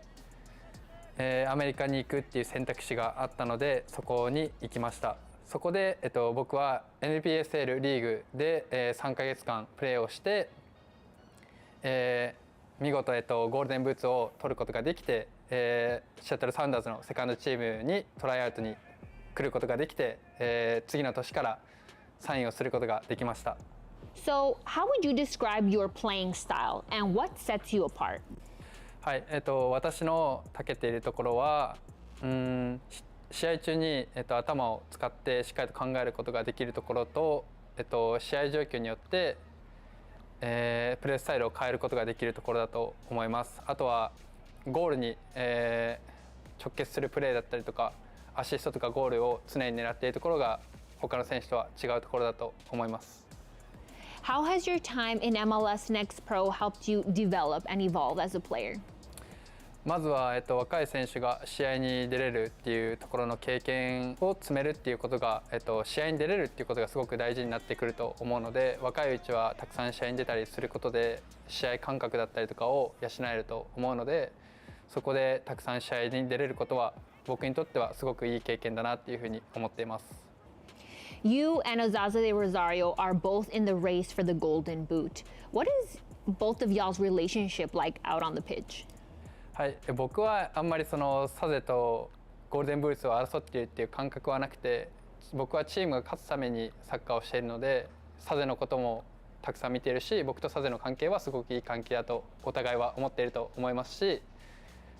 アメリカに行くっていう選択肢があったので、そこに行きました。そこで、僕は NPSL リーグで、3ヶ月間プレーをして、見事、ゴールデンブーツを取ることができて、シアトルサウンダーズのセカンドチームにトライアウトに来ることができて、次の年からサインをすることができました。So, how would you describe your playing style and what sets you apart? はい、私の長けているところは、試合中に、頭を使ってしっかりと考えることができるところと、試合状況によって、プレースタイルを変えることができるところだと思います。あとはゴールに、直結するプレーだったりとか、アシストとかゴールを常に狙っているところが他の選手とは違うところだと思います。How has your time in MLS NEXT Pro helped you develop and evolve as a player? まずは、若い選手が試合に出れるっていうところの経験を積めるっていうことが、試合に出れるっていうことがすごく大事になってくると思うので、若いうちはたくさん試合に出たりすることで試合感覚だったりとかを養えると思うので、そこでたくさん試合に出れることは僕にとってはすごくいい経験だなっていうふうに思っています。You and Ozaza de Rosario are both in the race for the Golden Boot. What is both of y'all's relationship like out on the pitch? はい、僕はあんまりそのサゼとゴールデンブーツを争っているっていう感覚はなくて、僕はチームが勝つためにサッカーをしているので、サゼのこともたくさん見ているし、僕とサゼの関係はすごくいい関係だとお互いは思っていると思いますし、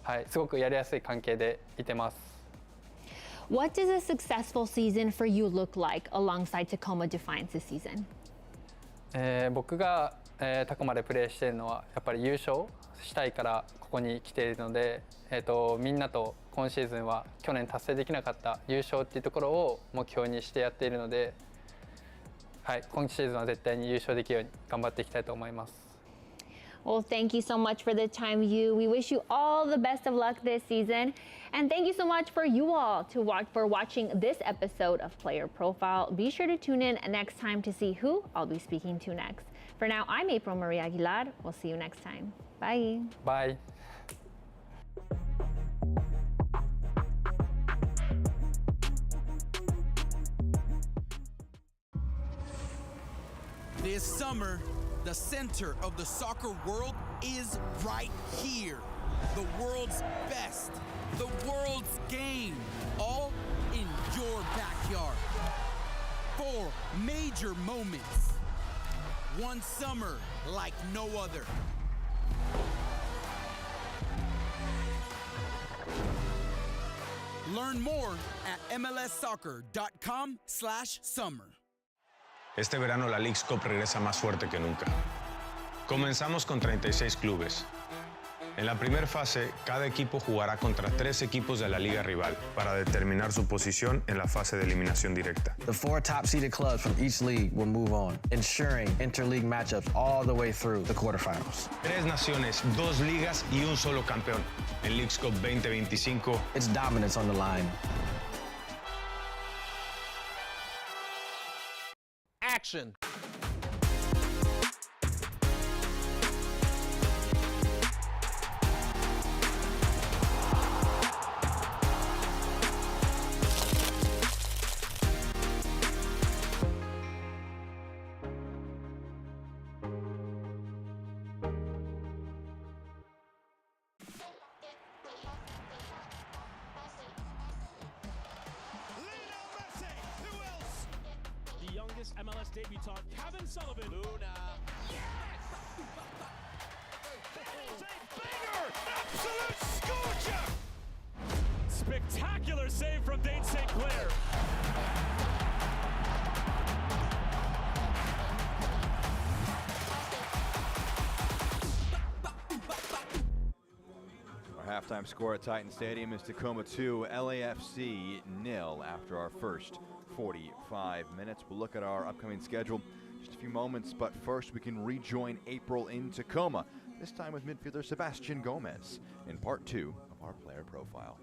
はい、すごくやりやすい関係でいてます。What does a successful season for you look like alongside Tacoma Defiance this season? 僕が、タコマでプレーしているのはやっぱり優勝したいからここに来ているので、みんなと今シーズンは去年達成できなかった優勝っていうところを目標にしてやっているので、はい、今シーズンは絶対に優勝できるように頑張っていきたいと思います。Well, thank you so much for the time, you. We wish you all the best of luck this season. And thank you so much for you all for watching this episode of Player Profile. Be sure to tune in next time to see who I'll be speaking to next. For now, I'm April Marie Aguilar. We'll see you next time. Bye. Bye. This summer, the center of the soccer world is right here. The world's best, the world's game, all in your backyard. 4 major moments. One summer like no other. Learn more at MLSsoccer.com/summer. Este verano la Leagues Cup regresa más fuerte que nunca. Comenzamos con 36 clubes. En la primera fase, cada equipo jugará contra 3 equipos de la liga rival para determinar su posición en la fase de eliminación directa. The 4 top-seeded clubs from each league will move on, ensuring interleague matchups all the way through the quarterfinals. 3 naciones, 2 ligas y un solo campeón. En Leagues Cup 2025, it's dominance on the line. Action! MLS debutant Kevin Sullivan. Luna. Yes! It's a banger! Absolute scorcher! Spectacular save from Dane St. Clair. Our halftime score at Titan Stadium is Tacoma 2, LAFC 0 after our first 45 minutes. We'll look at our upcoming schedule in just a few moments, but first we can rejoin April in Tacoma, this time with midfielder Sebastian Gomez in part 2 of our player profile.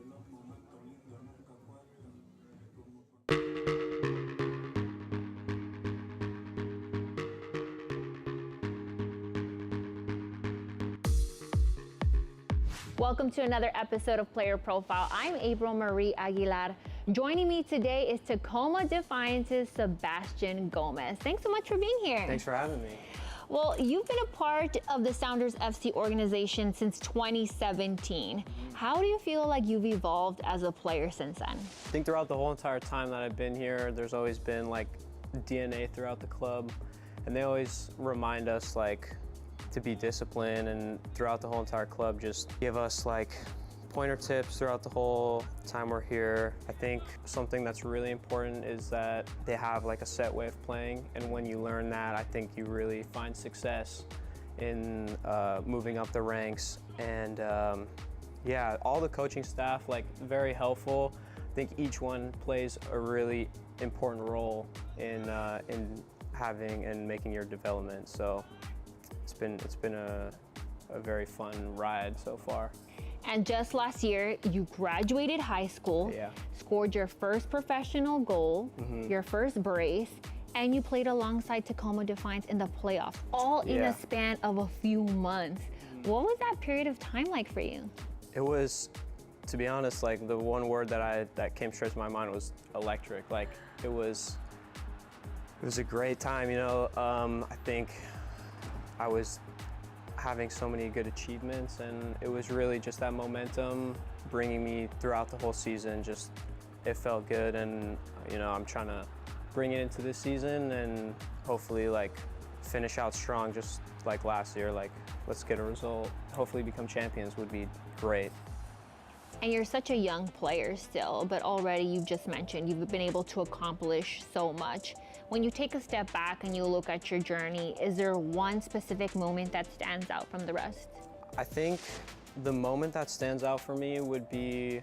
Welcome to another episode of Player Profile. I'm April Marie Aguilar. Joining me today is Tacoma Defiance's Sebastian Gomez. Thanks so much for being here. Thanks for having me. Well, you've been a part of the Sounders FC organization since 2017. How do you feel like you've evolved as a player since then? I think throughout the whole entire time that I've been here, there's always been like DNA throughout the club, and they always remind us like to be disciplined, and throughout the whole entire club just give us like pointer tips throughout the whole time we're here. I think something that's really important is that they have like a set way of playing, and when you learn that, I think you really find success in moving up the ranks. And yeah, all the coaching staff, like, very helpful. I think each one plays a really important role in having and making your development. So it's been a very fun ride so far. And just last year, you graduated high school, Yeah. scored your first professional goal, your first brace, and you played alongside Tacoma Defiance in the playoffs, all in Yeah. a span of a few months. What was that period of time like for you? It was, to be honest, like the one word that came straight to my mind was electric. Like it was a great time, you know. I think I having so many good achievements, and it was really just that momentum bringing me throughout the whole season. Just it felt good, and you know, I'm trying to bring it into this season and hopefully like finish out strong, just like last year. Like, let's get a result. Hopefully become champions would be great. And you're such a young player still, but already you've just mentioned you've been able to accomplish so much. When you take a step back and you look at your journey, is there one specific moment that stands out from the rest? I think the moment that stands out for me would be,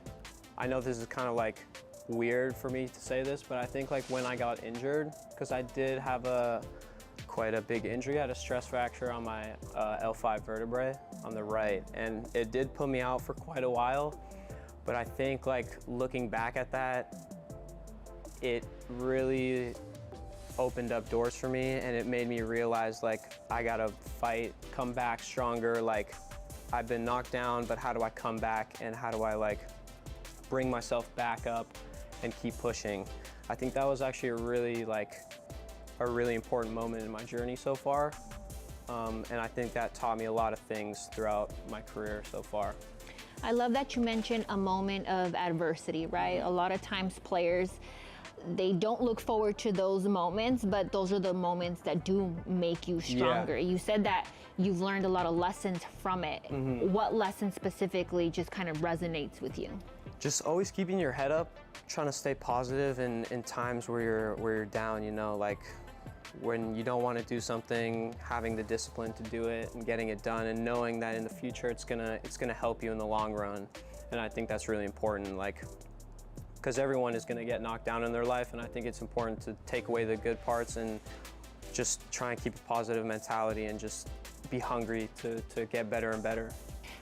I know this is kind of like weird for me to say this, but I think like when I got injured, because I did have quite a big injury. I had a stress fracture on my L5 vertebrae on the right, and it did put me out for quite a while. But I think like looking back at that, it really opened up doors for me, and it made me realize like I gotta fight, come back stronger. Like, I've been knocked down, but how do I come back, and how do I like bring myself back up and keep pushing? I think that was actually a really important moment in my journey so far, and I think that taught me a lot of things throughout my career so far. I love that you mentioned a moment of adversity, right? A lot of times players, they don't look forward to those moments, but those are the moments that do make you stronger. Yeah. You said that you've learned a lot of lessons from it. Mm-hmm. What lesson specifically just kind of resonates with you? Just always keeping your head up, trying to stay positive in times where you're down, you know, like when you don't want to do something, having the discipline to do it and getting it done, and knowing that in the future it's gonna help you in the long run. And I think that's really important, like, because everyone is gonna get knocked down in their life, and I think it's important to take away the good parts and just try and keep a positive mentality and just be hungry to get better and better.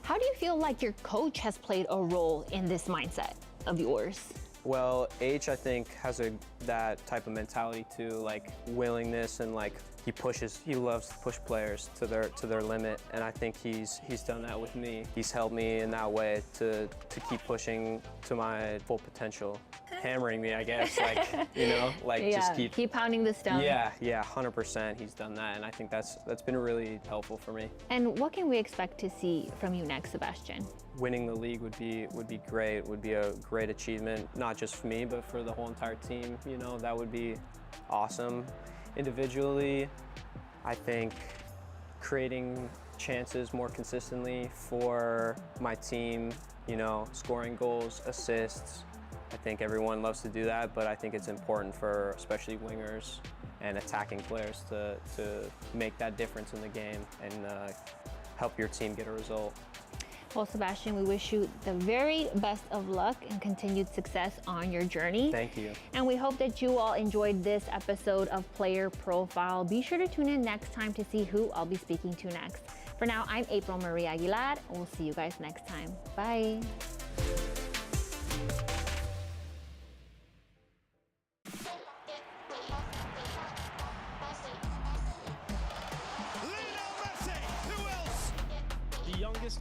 How do you feel like your coach has played a role in this mindset of yours? Well, H, I think, has that type of mentality too, like willingness, and like he loves to push players to their limit, and I think he's done that with me. He's helped me in that way to keep pushing to my full potential. Hammering me, I guess, like, you know, like just keep pounding the stone. Yeah, 100%. He's done that, and I think that's been really helpful for me. And what can we expect to see from you next, Sebastian? Winning the league would be great. Would be a great achievement, not just for me, but for the whole entire team. You know, that would be awesome. Individually, I think creating chances more consistently for my team. You know, scoring goals, assists. I think everyone loves to do that, but I think it's important for especially wingers and attacking players to make that difference in the game and help your team get a result. Well, Sebastian, we wish you the very best of luck and continued success on your journey. Thank you. And we hope that you all enjoyed this episode of Player Profile. Be sure to tune in next time to see who I'll be speaking to next. For now, I'm April Marie Aguilar. We'll see you guys next time. Bye.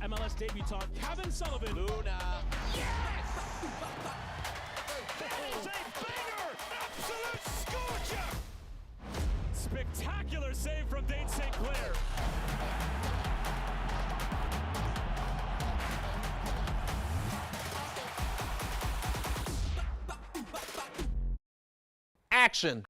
MLS debutant Kevin Sullivan. Luna. Yes! It's a banger! Absolute scorcher! Spectacular save from Dane St. Clair. Action!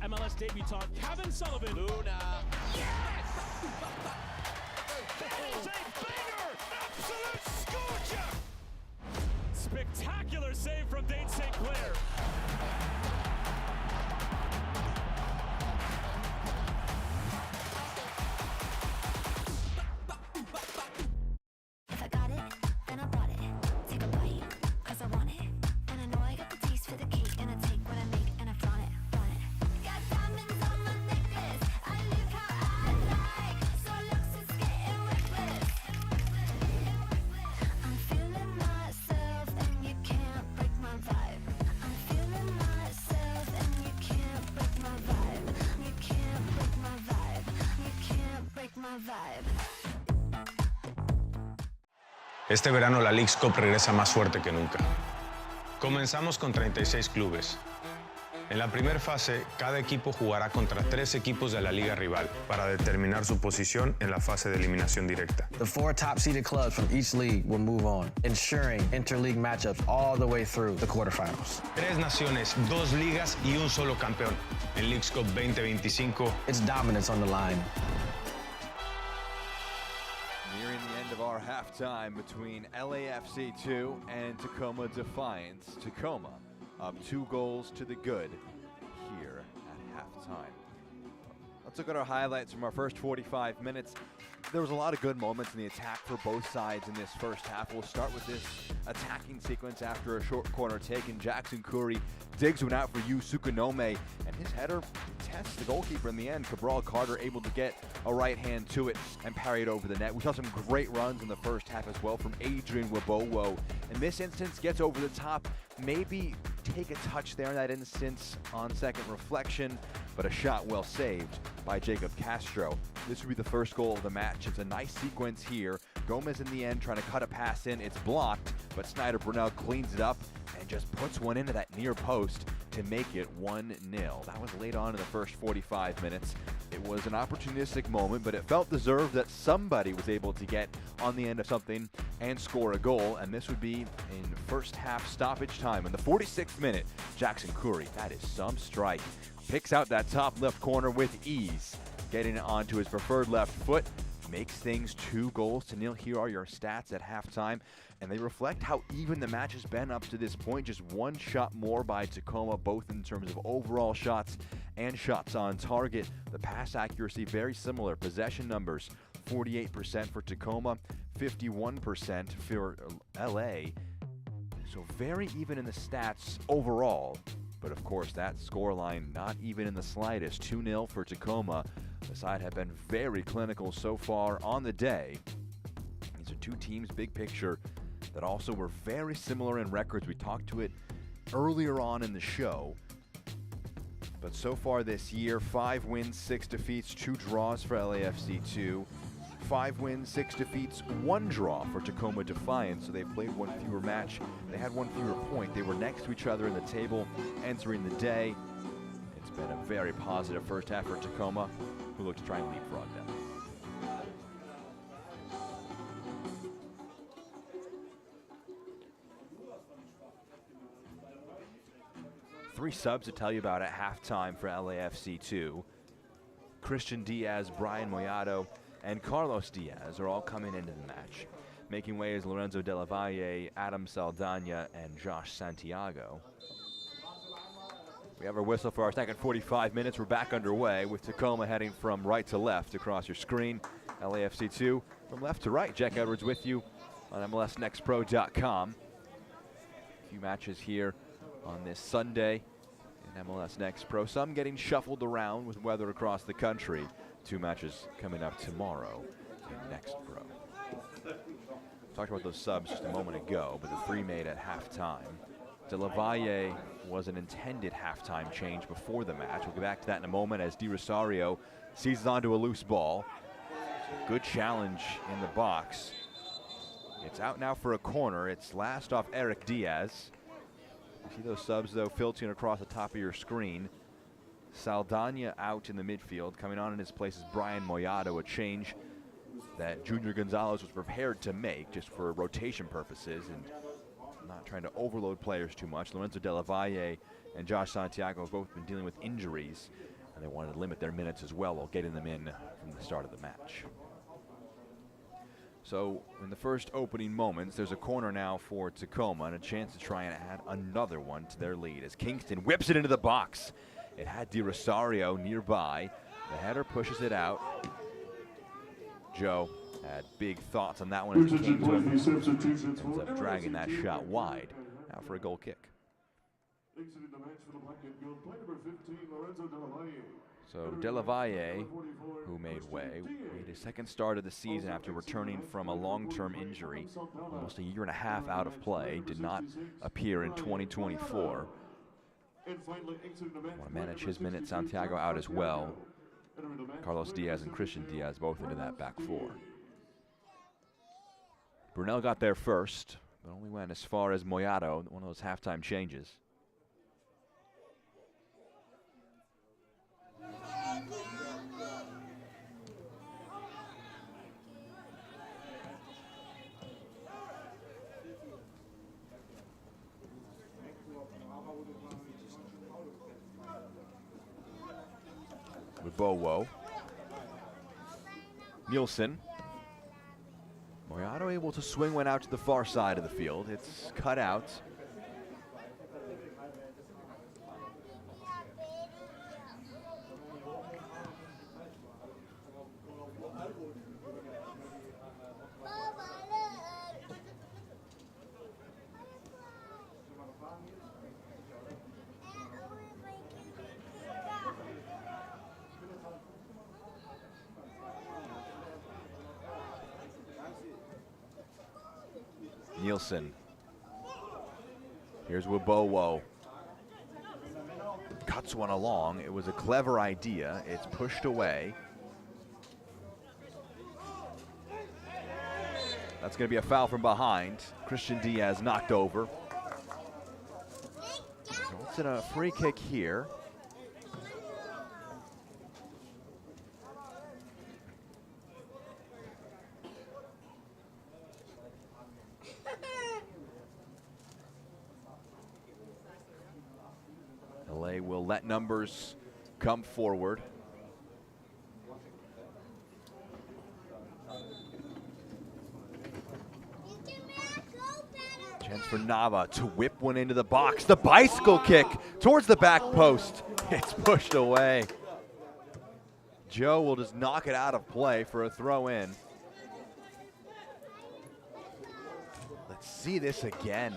MLS debutant Kevin Sullivan. Luna. Yes! It's a banger! Absolute scorcher! Spectacular save from Dane St. Clair. If I got it, then I bought it. Take a bite, cause I want it. And I know I got the taste for the cake, and I take what I make and I flaunt it. Este verano la Leagues Cup regresa más fuerte que nunca. Comenzamos con 36 clubes. En la primera fase, cada equipo jugará contra 3 equipos de la liga rival para determinar su posición en la fase de eliminación directa. The 4 top-seeded clubs from each league will move on, ensuring interleague matchups all the way through the quarterfinals. 3 naciones, 2 ligas y un solo campeón. En Leagues Cup 2025, It's dominance on the line. Nearing the end of our halftime between LAFC 2 and Tacoma Defiance. Tacoma up 2 goals to the good here at halftime. Let's look at our highlights from our first 45 minutes. There was a lot of good moments in the attack for both sides in this first half. We'll start with this attacking sequence after a short corner taken. Jackson Curry digs one out for Tsukanome, and his header tests the goalkeeper in the end. Cabral Carter able to get a right hand to it and parry it over the net. We saw some great runs in the first half as well from Adrian Wabowo. In this instance, gets over the top, maybe take a touch there in that instance on second reflection, but a shot well saved by Jacob Castro. This would be the first goal of the match. It's a nice sequence here. Gomez in the end trying to cut a pass in. It's blocked, but Snyder Brunel cleans it up and just puts one into that near post to make it 1-0. That was late on in the first 45 minutes. It was an opportunistic moment, but it felt deserved that somebody was able to get on the end of something and score a goal, and this would be in first half stoppage time. In the 46th minute, Jackson Curry, that is some strike, picks out that top left corner with ease, getting it onto his preferred left foot, makes things 2-0. Here are your stats at halftime, and they reflect how even the match has been up to this point. Just 1 shot more by Tacoma, both in terms of overall shots and shots on target. The pass accuracy very similar. Possession numbers, 48% for Tacoma, 51% for LA. So very even in the stats overall. But of course, that scoreline not even in the slightest. 2-0 for Tacoma. The side have been very clinical so far on the day. These are 2 teams, big picture, that also were very similar in records. We talked to it earlier on in the show. But so far this year, 5 wins, 6 defeats, 2 draws for LAFC 2. 5 wins, 6 defeats, 1 draw for Tacoma Defiance. So they've played 1 fewer match. They had 1 fewer point. They were next to each other in the table entering the day. It's been a very positive first half for Tacoma, who look to try and leapfrog them. Three subs to tell you about at halftime for LAFC 2. Christian Diaz, Brian Moyado, and Carlos Diaz are all coming into the match. Making way is Lorenzo Della Valle, Adam Saldana, and Josh Santiago. We have our whistle for our second 45 minutes. We're back underway with Tacoma heading from right to left across your screen. LAFC 2 from left to right. Jack Edwards with you on MLSNextPro.com. A few matches here on this Sunday in MLS Next Pro. Some getting shuffled around with weather across the country. 2 matches coming up tomorrow in Next Pro. Talked about those subs just a moment ago, but the 3 made at halftime. De La Valle was an intended halftime change before the match. We'll get back to that in a moment as Di Rosario seizes onto a loose ball. Good challenge in the box. It's out now for a corner. It's last off Eric Diaz. You see those subs, though, filtering across the top of your screen. Saldana out in the midfield. Coming on in his place is Brian Moyado, a change that Junior Gonzalez was prepared to make just for rotation purposes and not trying to overload players too much. Lorenzo Della Valle and Josh Santiago have both been dealing with injuries, and they wanted to limit their minutes as well while getting them in from the start of the match. So in the first opening moments, there's a corner now for Tacoma and a chance to try and add another one to their lead as Kingston whips it into the box. It had Di Rosario nearby. The header pushes it out. Joe had big thoughts on that one as he came to him. Ends up dragging that shot wide. Now for a goal kick. So Della Valle, who made way, made his second start of the season after returning from a long-term injury, almost a year and a half out of play, did not appear in 2024. Want to manage his minutes. Santiago out as well. Carlos Diaz and Christian Diaz both into that back 4. Brunel got there first, but only went as far as Moyato, one of those halftime changes. With Bowo. Nielsen. Moyato able to swing one out to the far side of the field. It's cut out. Nielsen. Here's Wibowo. Cuts one along. It was a clever idea. It's pushed away. That's going to be a foul from behind. Christian Diaz knocked over. Results in a free kick here. LA will let numbers come forward. Chance for Nava to whip one into the box. The bicycle kick towards the back post. It's pushed away. Joe will just knock it out of play for a throw in. Let's see this again.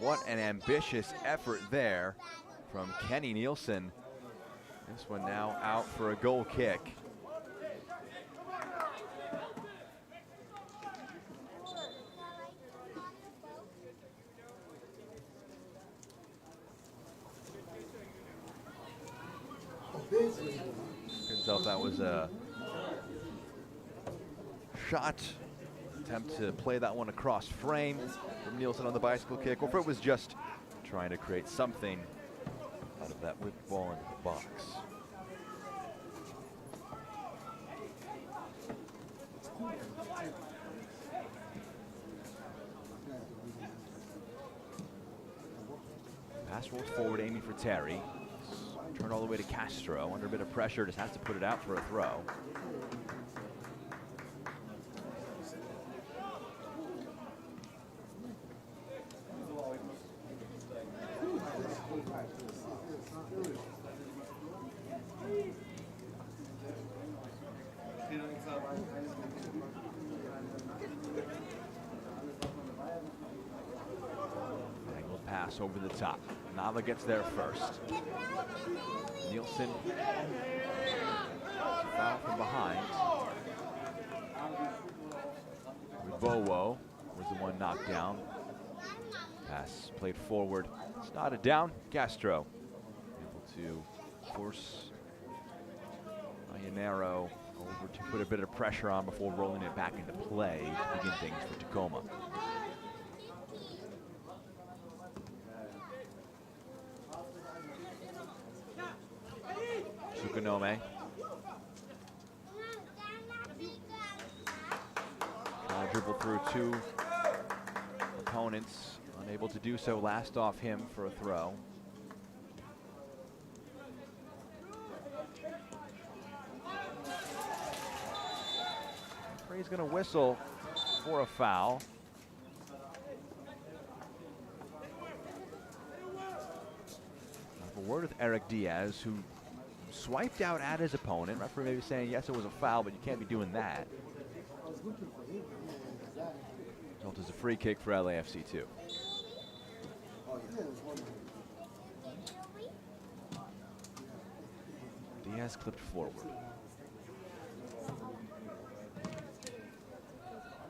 What an ambitious effort there from Kenny Nielsen. This one now out for a goal kick. Couldn't tell if that was a shot. Attempt to play that one across frame from Nielsen on the bicycle kick, or if it was just trying to create something out of that whipped ball into the box. Pass rolls forward, aiming for Terry. Turn all the way to Castro. Under a bit of pressure, just has to put it out for a throw. Angled pass over the top. Nava gets there first. Nielsen, foul from behind. Wibowo was the one knocked down. Pass played forward, started down. Castro able to force Iannaro over to put a bit of pressure on before rolling it back into play to begin things for Tacoma. Tsukanome. Dribble through two opponents, unable to do so. Last off him for a throw. He's going to whistle for a foul. A word with Eric Diaz, who swiped out at his opponent. Referee maybe saying, yes, it was a foul, but you can't be doing that. Result is a free kick for LAFC 2. Diaz clipped forward.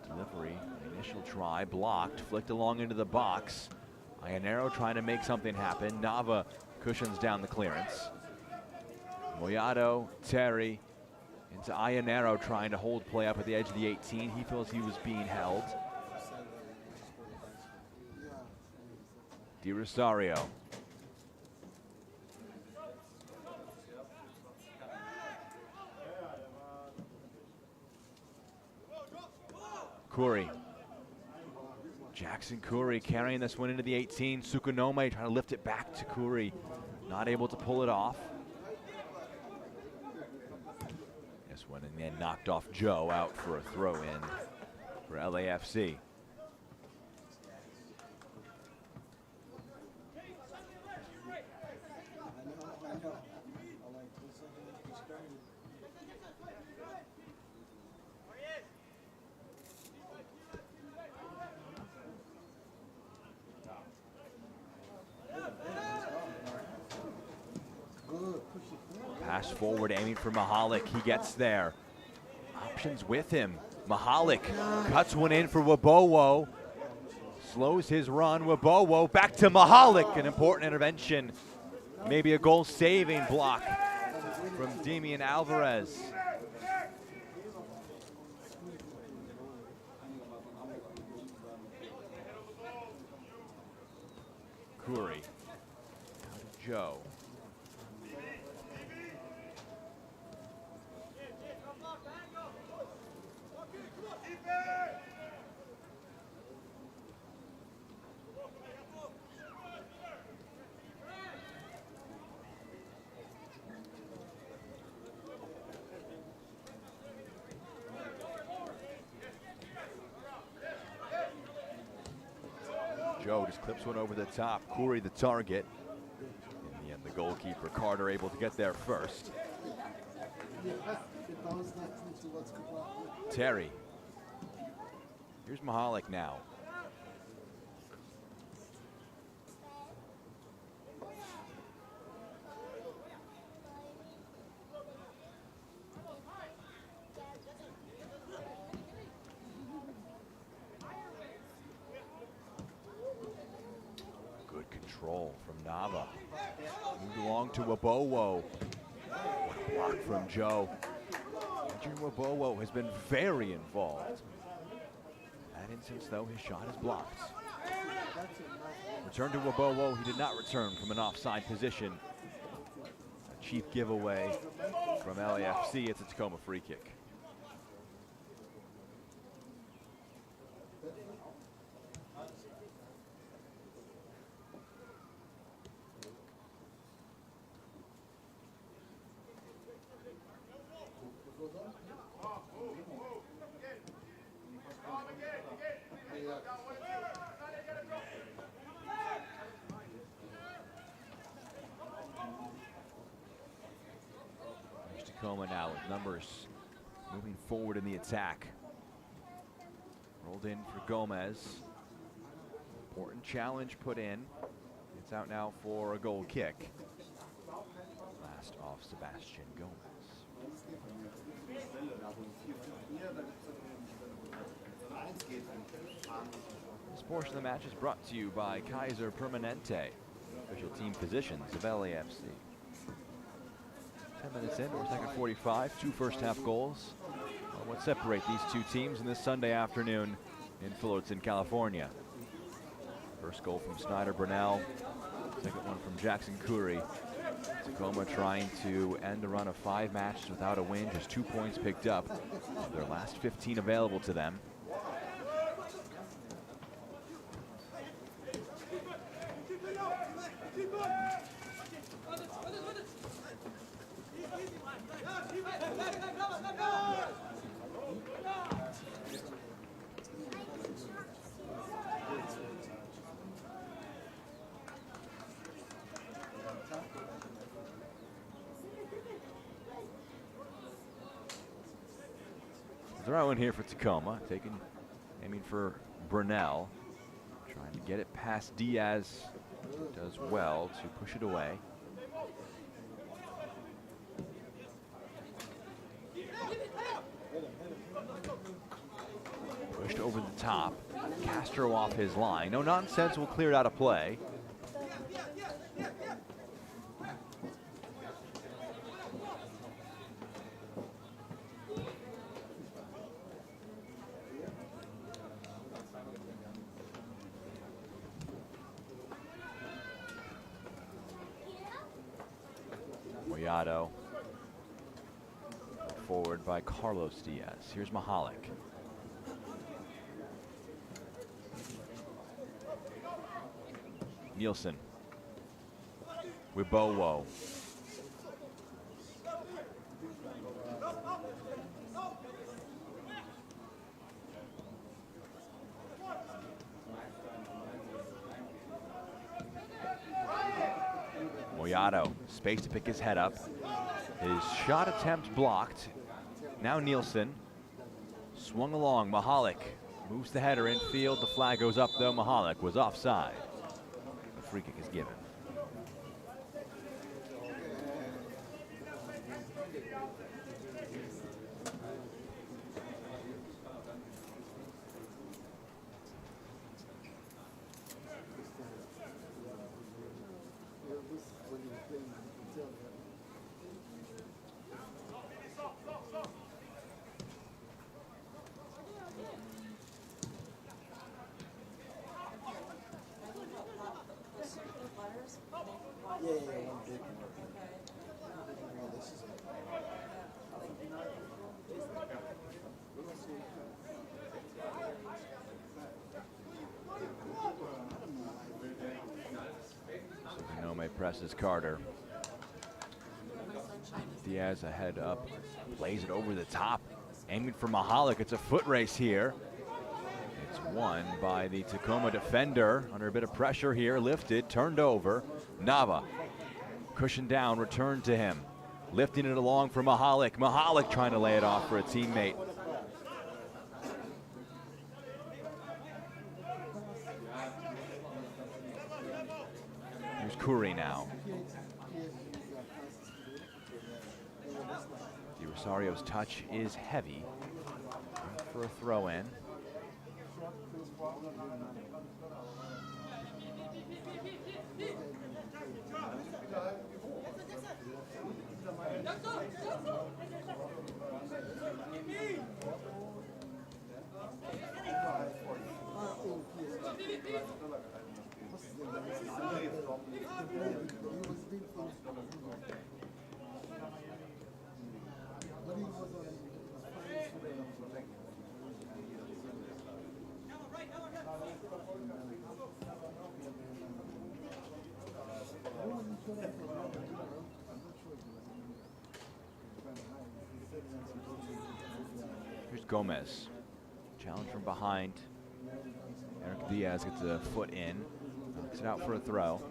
Delivery, initial try, blocked, flicked along into the box. Iannaro trying to make something happen. Nava cushions down the clearance. Moyato, Terry, Into Iannero trying to hold play up at the edge of the 18. He feels he was being held. Di Rosario. Curry. Jackson Curry carrying this one into the 18. Tsukanome trying to lift it back to Curry. Not able to pull it off. This one and then knocked off Joe, out for a throw in for LAFC. Pass forward, aiming for Mahalik. He gets there. Options with him. Mahalik cuts one in for Wabowo. Slows his run. Wabowo back to Mahalik. An important intervention. Maybe a goal-saving block from Damian Alvarez. Curry. Joe. Joe just clips one over the top. Curry the target. In the end, the goalkeeper, Carter, able to get there first. Terry. Here's Mahalik now. Good control from Nava. Moved along to Wabowo. Block from Joe. Adrian Wabowo has been very involved. That instance, though, his shot is blocked. Return to Wabowo. He did not return from an offside position. A cheap giveaway from LAFC. It's a Tacoma free kick. Tacoma now with numbers moving forward in the attack. Rolled in for Gomez. Important challenge put in. It's out now for a goal kick. Last off Sebastian Gomez. This portion of the match is brought to you by Kaiser Permanente, official team positions of LAFC. 10 minutes in, or second 45, 2 first-half goals. What separate these two teams in this Sunday afternoon in Fullerton, California. First goal from Snyder Brunel, second one from Jackson Curry. Tacoma trying to end a run of 5 matches without a win, just 2 points picked up of their last 15 available to them. Throw in here for Tacoma, aiming for Brunel, trying to get it past Diaz. Does well to push it away. Pushed over the top. Castro off his line. No nonsense, will clear it out of play. Moyado. Forward by Carlos Diaz. Here's Mahalik. Nielsen. Wibowo. Moyado, space to pick his head up. His shot attempt blocked. Now Nielsen. Swung along, Mahalik moves the header infield. The flag goes up though, Mahalik was offside. The free kick is given. Tsukanome presses Carter. Diaz ahead up, plays it over the top, aiming for Mahalik. It's a foot race here. It's won by the Tacoma defender under a bit of pressure here. Lifted, turned over. Nava, cushioned down, returned to him. Lifting it along for Mahalik. Mahalik trying to lay it off for a teammate. Here's Curry now. Rosario's touch is heavy for a throw in. Here's Gomez. Challenge from behind. Eric Diaz gets a foot in. Knocks it out for a throw.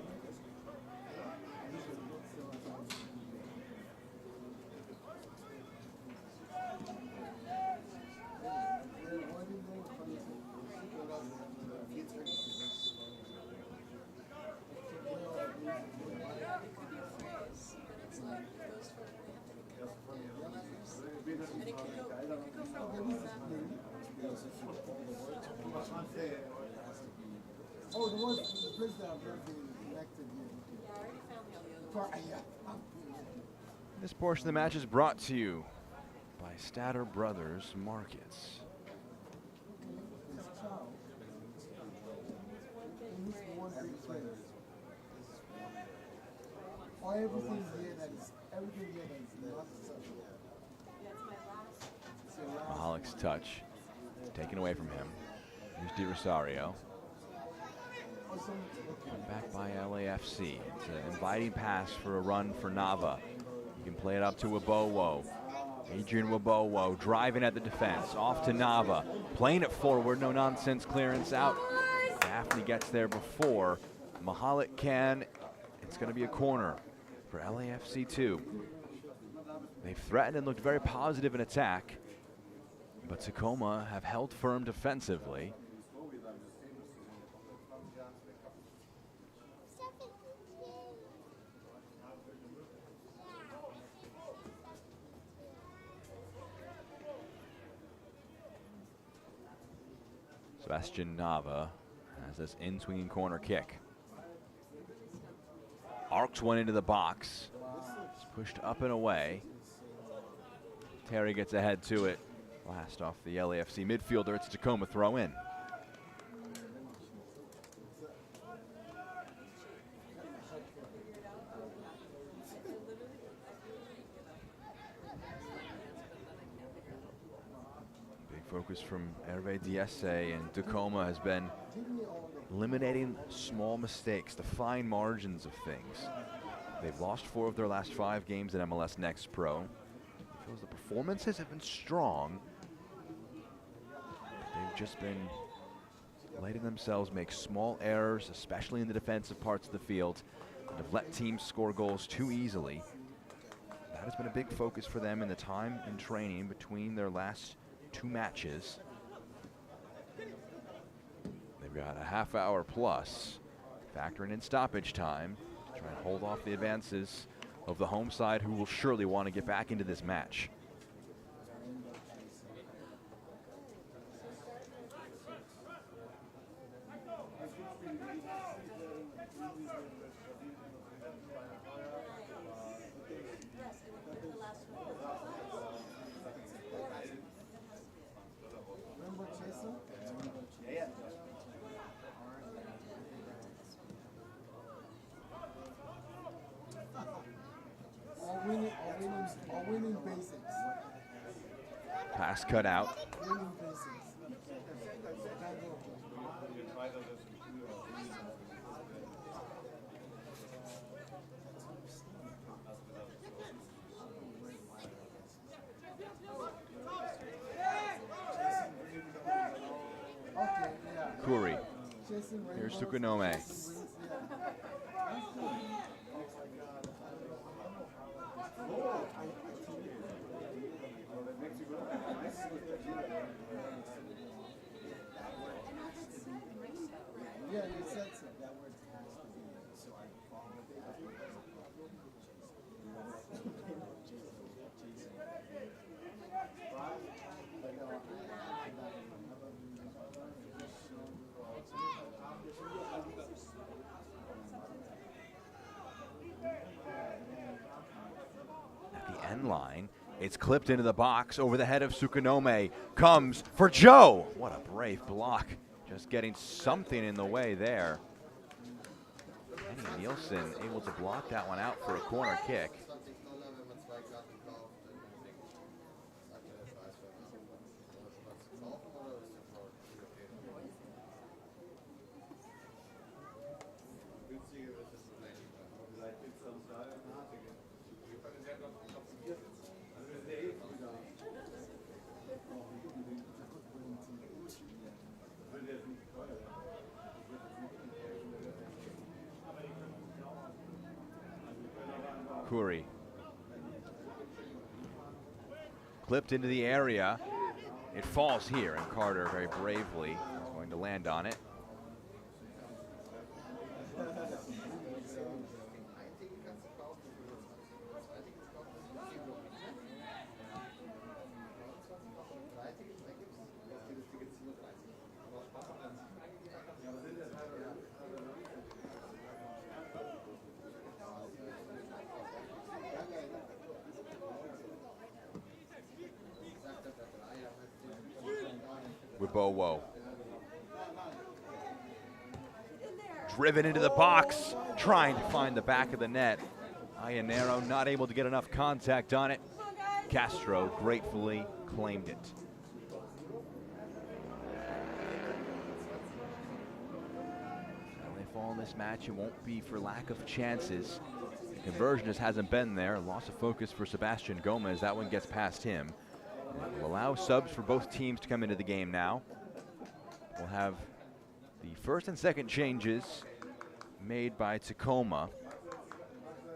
Oh, the ones, the place that are very connected here. This portion of the match is brought to you by Statter Brothers Markets. Or everything here that is, everything here that is not. Mahalik's touch taken away from him. Here's Di Rosario. Back by LAFC. It's an inviting pass for a run for Nava. You can play it up to Wibowo. Adrian Wibowo driving at the defense. Off to Nava. Playing it forward. No nonsense clearance out. Daphne gets there before Mahalik can. It's going to be a corner for LAFC 2. They've threatened and looked very positive in attack, but Tacoma have held firm defensively. Sebastian Nava has this in-swinging corner kick. Arcs one into the box. It's pushed up and away. Terry gets ahead to it. Last off the LAFC midfielder. It's a Tacoma throw in. focus from Hervé Diesse, and Tacoma has been eliminating small mistakes, the fine margins of things. They've lost 4 of their last 5 games in MLS Next Pro. It feels the performances have been strong, but they've just been letting themselves make small errors, especially in the defensive parts of the field, and have let teams score goals too easily. That has been a big focus for them in the time and training between their last 2 matches. They've got a half hour plus, factoring in stoppage time, to try and hold off the advances of the home side, who will surely want to get back into this match. Winning basics. Pass cut out. Winning basics. Kuri. Here's Tsukanome. Yeah, you said so. That word has to be. So I followed At the end line, it's clipped into the box over the head of Tsukanome. Comes for Joe. What a brave block. Just getting something in the way there. Kenny Nielsen able to block that one out for a corner kick. Kuri. Clipped into the area. It falls here, and Carter very bravely is going to land on it. Wibowo. Driven into the box, trying to find the back of the net. Iannero not able to get enough contact on it. Castro gratefully claimed it. Now they fall in this match, it won't be for lack of chances. The conversion just hasn't been there. Loss of focus for Sebastian Gomez. That one gets past him. We'll allow subs for both teams to come into the game now. We'll have the first and second changes made by Tacoma,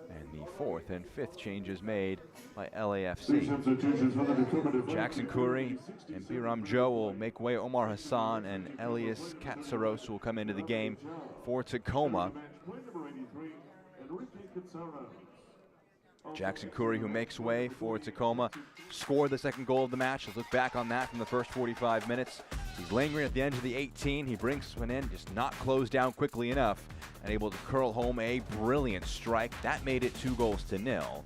and the fourth and fifth changes made by LAFC. Jackson Kuri and Biram Joe will make way. Omar Hassan and Elias Katsaros will come into the game for Tacoma. Jackson Kuri, who makes way for Tacoma, scored the second goal of the match. Let's look back on that from the first 45 minutes. He's lingering at the end of the 18. He brings one in, just not closed down quickly enough, and able to curl home a brilliant strike. That made it 2-0.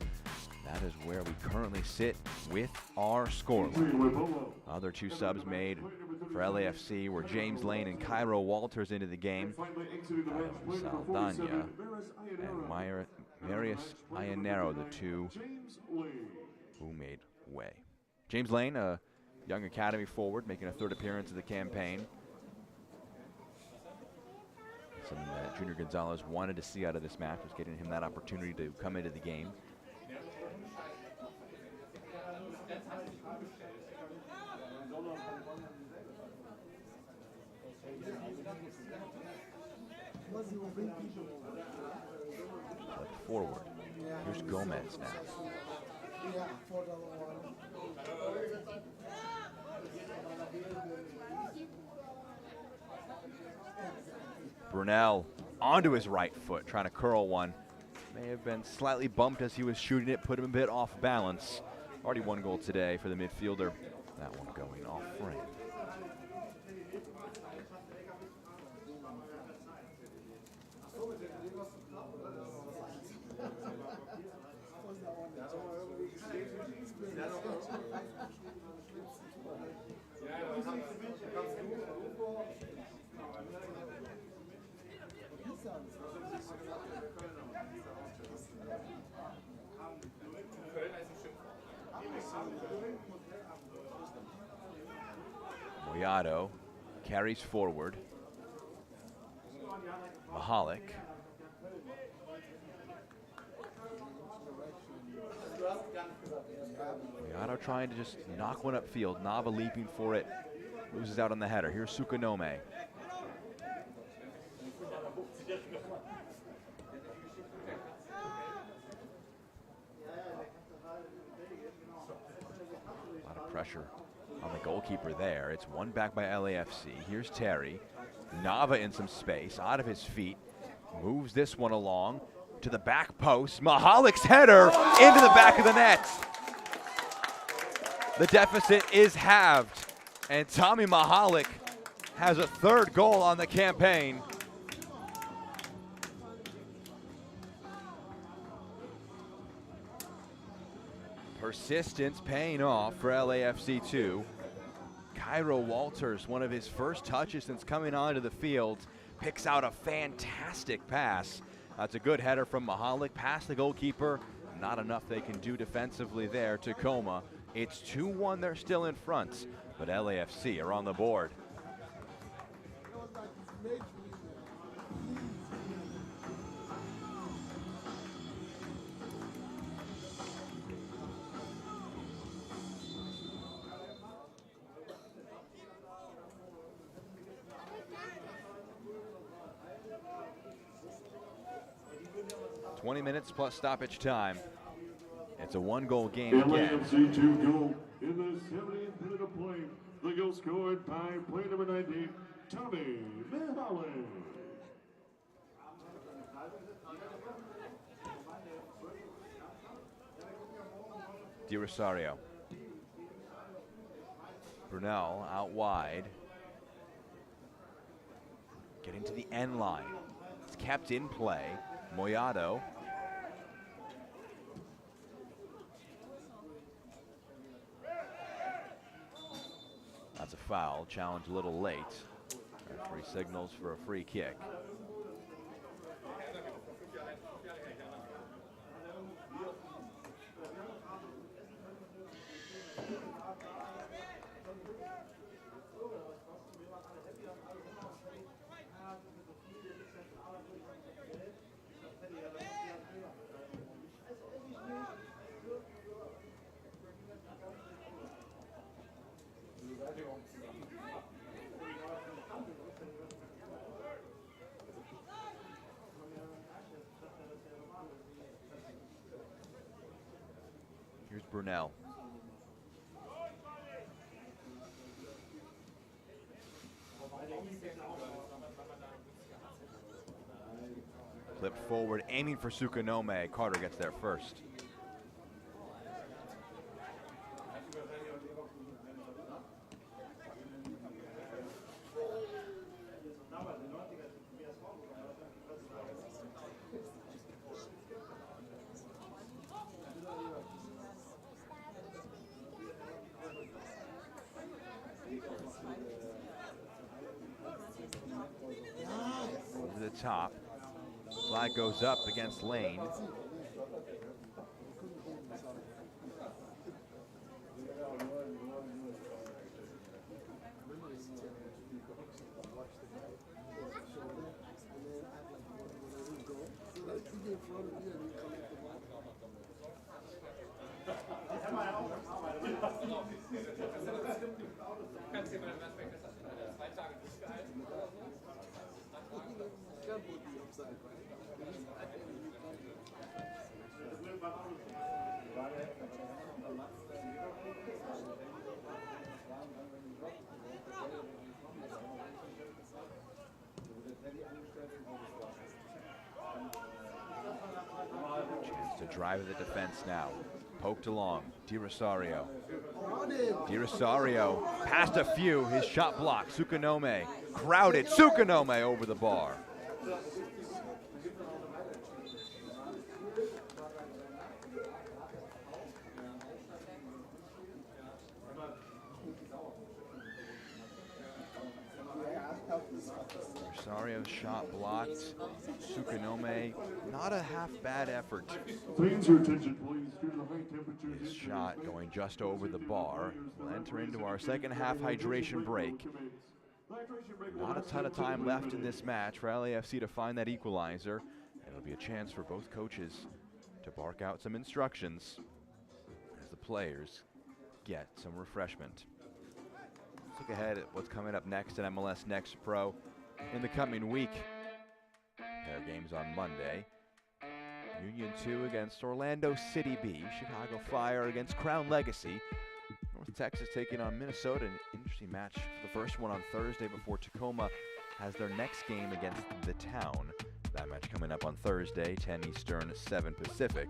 That is where we currently sit with our scoreline. Other 2 subs made for LAFC were James Lane and Cairo Walters into the game. Saldana and Marius Iannero, the 2 who made way. James Lane, a young academy forward, making a third appearance of the campaign. Something that Junior Gonzalez wanted to see out of this match was getting him that opportunity to come into the game. Flipped forward. Here's Gomez now. Brunel onto his right foot, trying to curl one. May have been slightly bumped as he was shooting it, put him a bit off balance. Already one goal today for the midfielder. That one going off frame. Moyato carries forward. Mahalik. Moyato trying to just knock one upfield. Nava leaping for it. Loses out on the header. Here's Tsukanome. A lot of pressure on the goalkeeper there. It's one back by LAFC. Here's Terry. Nava in some space, out of his feet. Moves this one along to the back post. Mahalik's header into the back of the net. The deficit is halved, and Tommy Mahalik has a third goal on the campaign. Persistence paying off for LAFC 2. Cairo Walters, one of his first touches since coming onto the field, picks out a fantastic pass. That's a good header from Mahalik, past the goalkeeper. Not enough they can do defensively there. Tacoma. It's 2-1, they're still in front, but LAFC are on the board. "20 minutes plus stoppage time. It's a one-goal game again. LAFC 2 goal in the 70th minute of play. The goal scored by player number 19, Tommy Mahalik. Di Rosario. Brunel out wide. Getting to the end line. It's kept in play. Moyato. That's a foul. Challenge a little late. Referee signals for a free kick. Here's Brunel. Flip forward, aiming for Tsukanome. Carter gets there first. Over the top. Flag goes up against Lane. Chance to drive the defense now. Poked along, Di Rosario. Di Rosario passed a few, his shot blocked. Tsukanome, crowded, Tsukanome over the bar. Rosario's shot blocked. Tsukanome, not a half bad effort. Please your attention, please. Due to the high temperature, His shot going just over the bar. We'll enter into our second half hydration break. Not a ton of time left in this match for LAFC to find that equalizer. It'll be a chance for both coaches to bark out some instructions as the players get some refreshment. Let's look ahead at what's coming up next in MLS Next Pro in the coming week. Pair of games on Monday. Union 2 against Orlando City B. Chicago Fire against Crown Legacy. North Texas taking on Minnesota. An interesting match for the first one on Thursday before Tacoma has their next game against the Town. That match coming up on Thursday, 10 Eastern, 7 Pacific.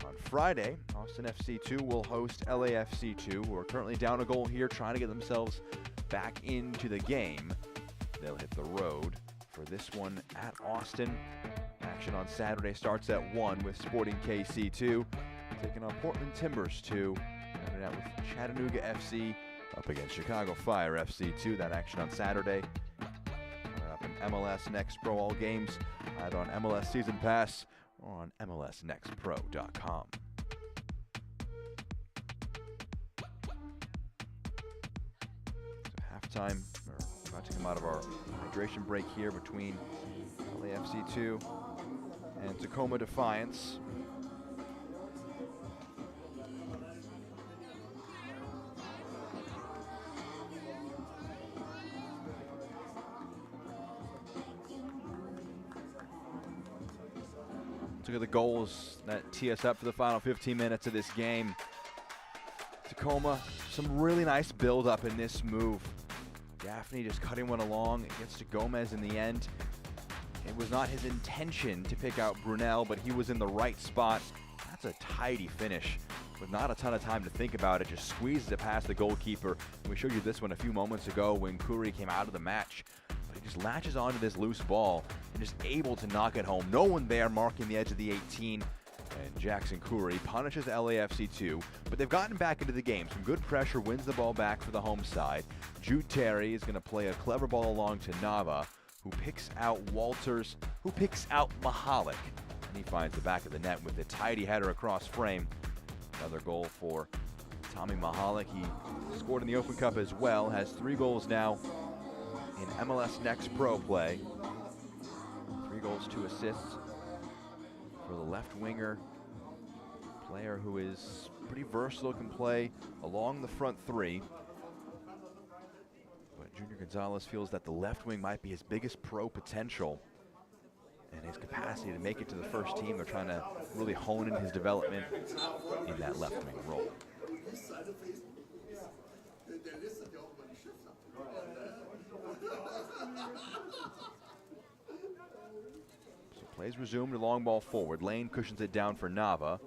On Friday, Austin FC2 will host LAFC2, who are currently down a goal here, trying to get themselves back into the game. They'll hit the road for this one at Austin. Action on Saturday starts at 1 with Sporting KC2 taking on Portland Timbers 2. Starting out with Chattanooga FC up against Chicago Fire FC2. That action on Saturday. Coming up in MLS Next Pro, all games either on MLS Season Pass or on MLSNextPro.com. So halftime, we're about to come out of our hydration break here between LAFC2 and Tacoma Defiance. Look at the goals that tee us up for the final 15 minutes of this game. Tacoma, some really nice build-up in this move. Gaffney just cutting one along. It gets to Gomez in the end. It was not his intention to pick out Brunel, but he was in the right spot. That's a tidy finish with not a ton of time to think about it. Just squeezes it past the goalkeeper. We showed you this one a few moments ago when Curry came out of the match. But he just latches onto this loose ball and just able to knock it home. No one there marking the edge of the 18. And Jackson Curry punishes LAFC2, but they've gotten back into the game. Some good pressure, wins the ball back for the home side. Jude Terry is going to play a clever ball along to Nava, who picks out Walters, who picks out Mahalik. And he finds the back of the net with a tidy header across frame. Another goal for Tommy Mahalik. He scored in the Open Cup as well, has 3 goals now in MLS Next Pro play. 3 goals, 2 assists for the left winger. Player who is pretty versatile, can play along the front 3. But Junior Gonzalez feels that the left wing might be his biggest pro potential, and his capacity to make it to the first team. They're trying to really hone in his development in that left wing role. So plays resumed, a long ball forward. Lane cushions it down for Nava.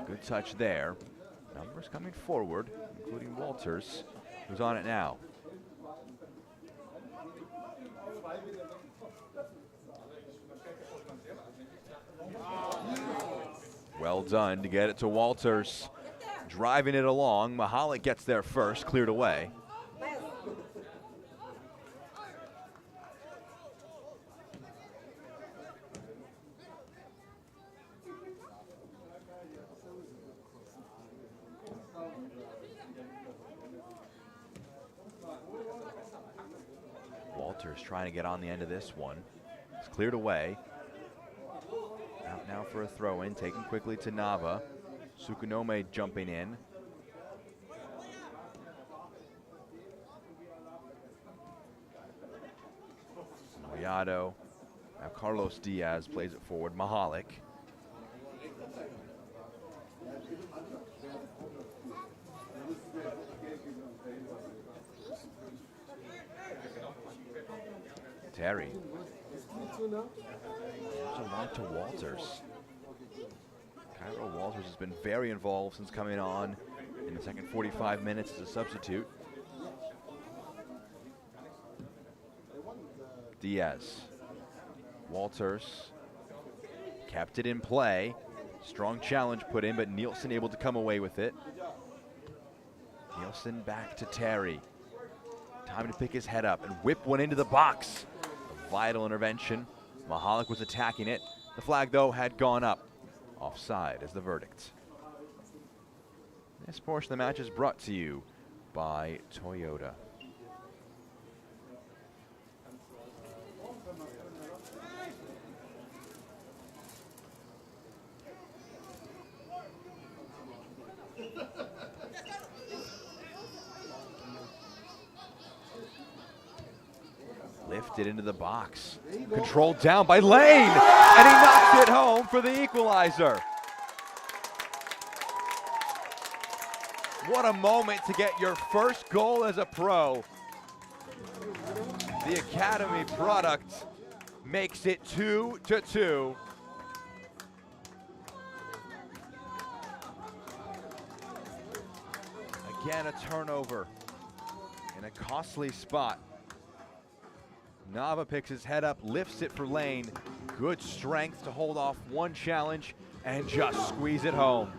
Good touch there. Numbers coming forward, including Walters, who's on it now. Well done to get it to Walters. Driving it along. Mahalik gets there first, cleared away. Walters trying to get on the end of this one. It's cleared away. Out now for a throw-in, taken quickly to Nava. Tsukanome jumping in. Moyado Now Carlos Diaz plays it forward. Mahalik. Terry. Along to Walters. Cairo Walters has been very involved since coming on in the second 45 minutes as a substitute. Diaz. Walters kept it in play. Strong challenge put in, but Nielsen able to come away with it. Nielsen back to Terry. Time to pick his head up and whip one into the box. A vital intervention. Mahalik was attacking it. The flag, though, had gone up. Offside is the verdict. This portion of the match is brought to you by Toyota. Lifted into the box. Controlled down by Lane. And he knocks it home for the equalizer. What a moment to get your first goal as a pro. The academy product makes it 2-2. Again, a turnover in a costly spot. Nava picks his head up, lifts it for Lane. Good strength to hold off one challenge and just squeeze it home.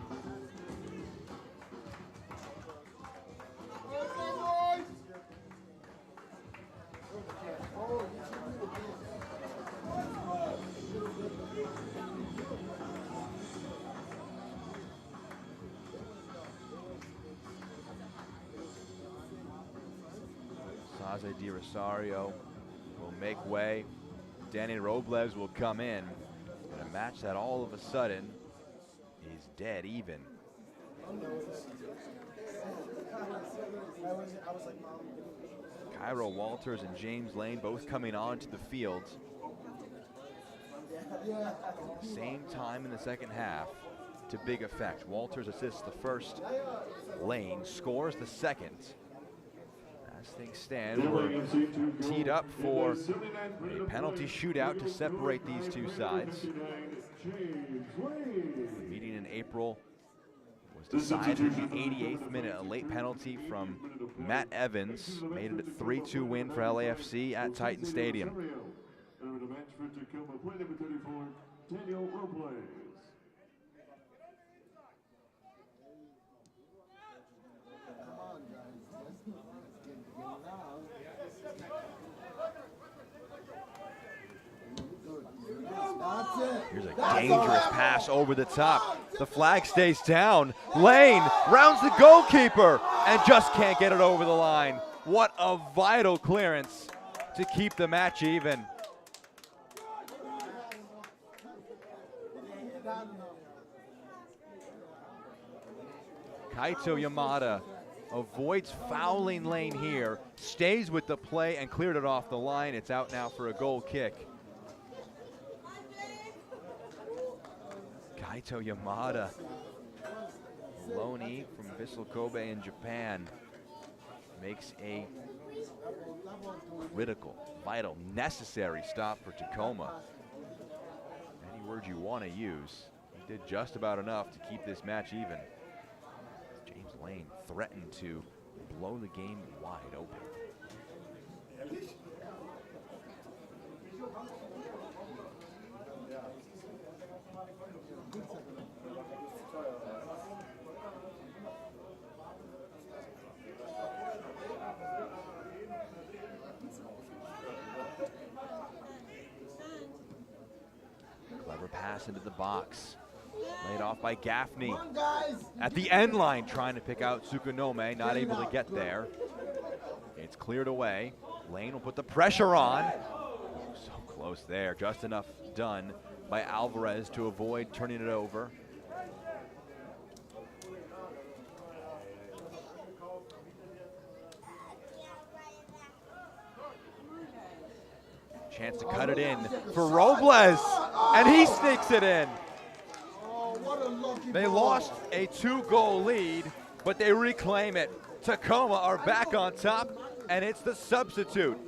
Saze Di Rosario will make way. Danny Robles will come in in a match that all of a sudden is dead even. Cairo Walters and James Lane both coming onto the field. Same time in the second half to big effect. Walters assists the first. Lane scores the second. As things stand, we're teed up for a penalty shootout to separate these two sides. The meeting in April was decided in the 88th minute. A late penalty from Matt Evans made it a 3-2 win for LAFC at Titan Stadium. Here's a dangerous pass over the top. The flag stays down. Lane rounds the goalkeeper and just can't get it over the line. What a vital clearance to keep the match even. Kaito Yamada avoids fouling Lane here, stays with the play and cleared it off the line. It's out now for a goal kick. Kaito Yamada, loanee from Vissel Kobe in Japan, makes a critical, vital, necessary stop for Tacoma. Any word you want to use, he did just about enough to keep this match even. James Lane threatened to blow the game wide open. Clever pass into the box. Laid off by Gaffney. At the end line, trying to pick out Tsukanome, not able to get there. It's cleared away. Lane will put the pressure on. So close there, just enough done by Alvarez to avoid turning it over. Chance to cut it in for Robles, and he sneaks it in. They lost a 2-goal lead, but they reclaim it. Tacoma are back on top, and it's the substitute.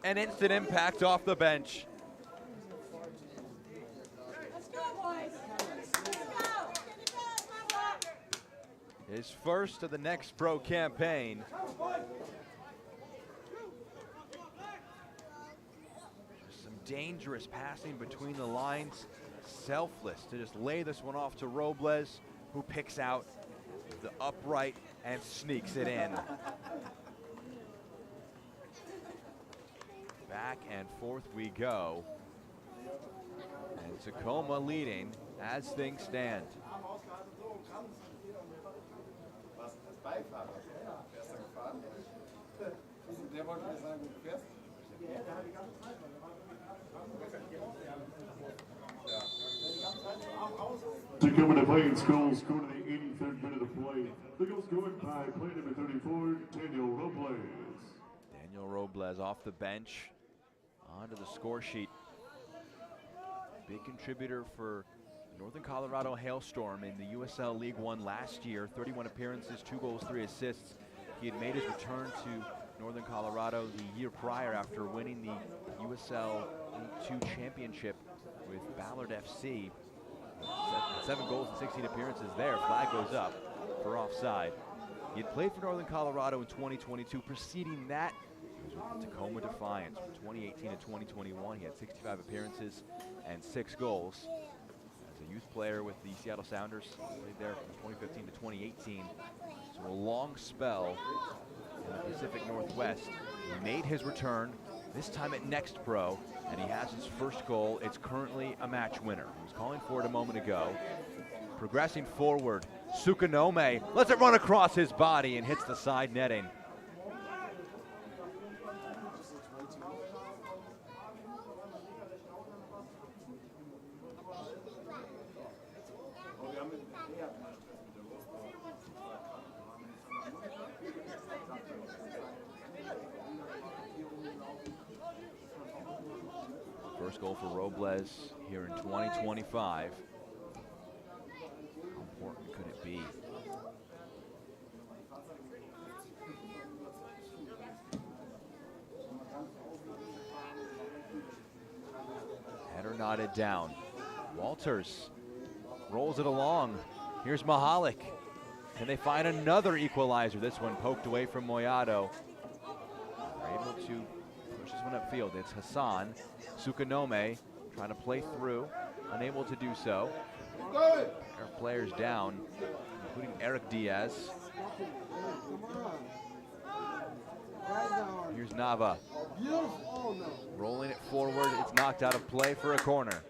An instant impact off the bench. His first of the Next Pro campaign. Some dangerous passing between the lines. Selfless to just lay this one off to Robles, who picks out the upright and sneaks it in. Back and forth we go. And Tacoma leading as things stand. Tacoma Defiance goal scored in the 83rd minute of play. The goal scored by player number 34, Daniel Robles. Daniel Robles off the bench, onto the score sheet. Big contributor for Northern Colorado Hailstorm in the USL League One last year. 31 appearances, 2 goals, 3 assists. He had made his return to Northern Colorado the year prior after winning the USL League 2 championship with Ballard FC. 7 goals and 16 appearances there. Flag goes up for offside. He had played for Northern Colorado in 2022. Preceding that, he was with Tacoma Defiance from 2018 to 2021. He had 65 appearances and 6 goals. As a youth player with the Seattle Sounders, played there from 2015 to 2018. So a long spell in the Pacific Northwest. He made his return, this time at Next Pro, and he has his first goal. It's currently a match winner. He was calling for it a moment ago. Progressing forward, Tsukanome lets it run across his body and hits the side netting. First goal for Robles here in 2025. How important could it be? Header knotted down. Walters rolls it along. Here's Mahalik. Can they find another equalizer? This one poked away from Moyado. They're able to push this one upfield. It's Hassan. Tsukanome trying to play through, unable to do so. Our players down, including Eric Diaz. Here's Nava. Rolling it forward. It's knocked out of play for a corner.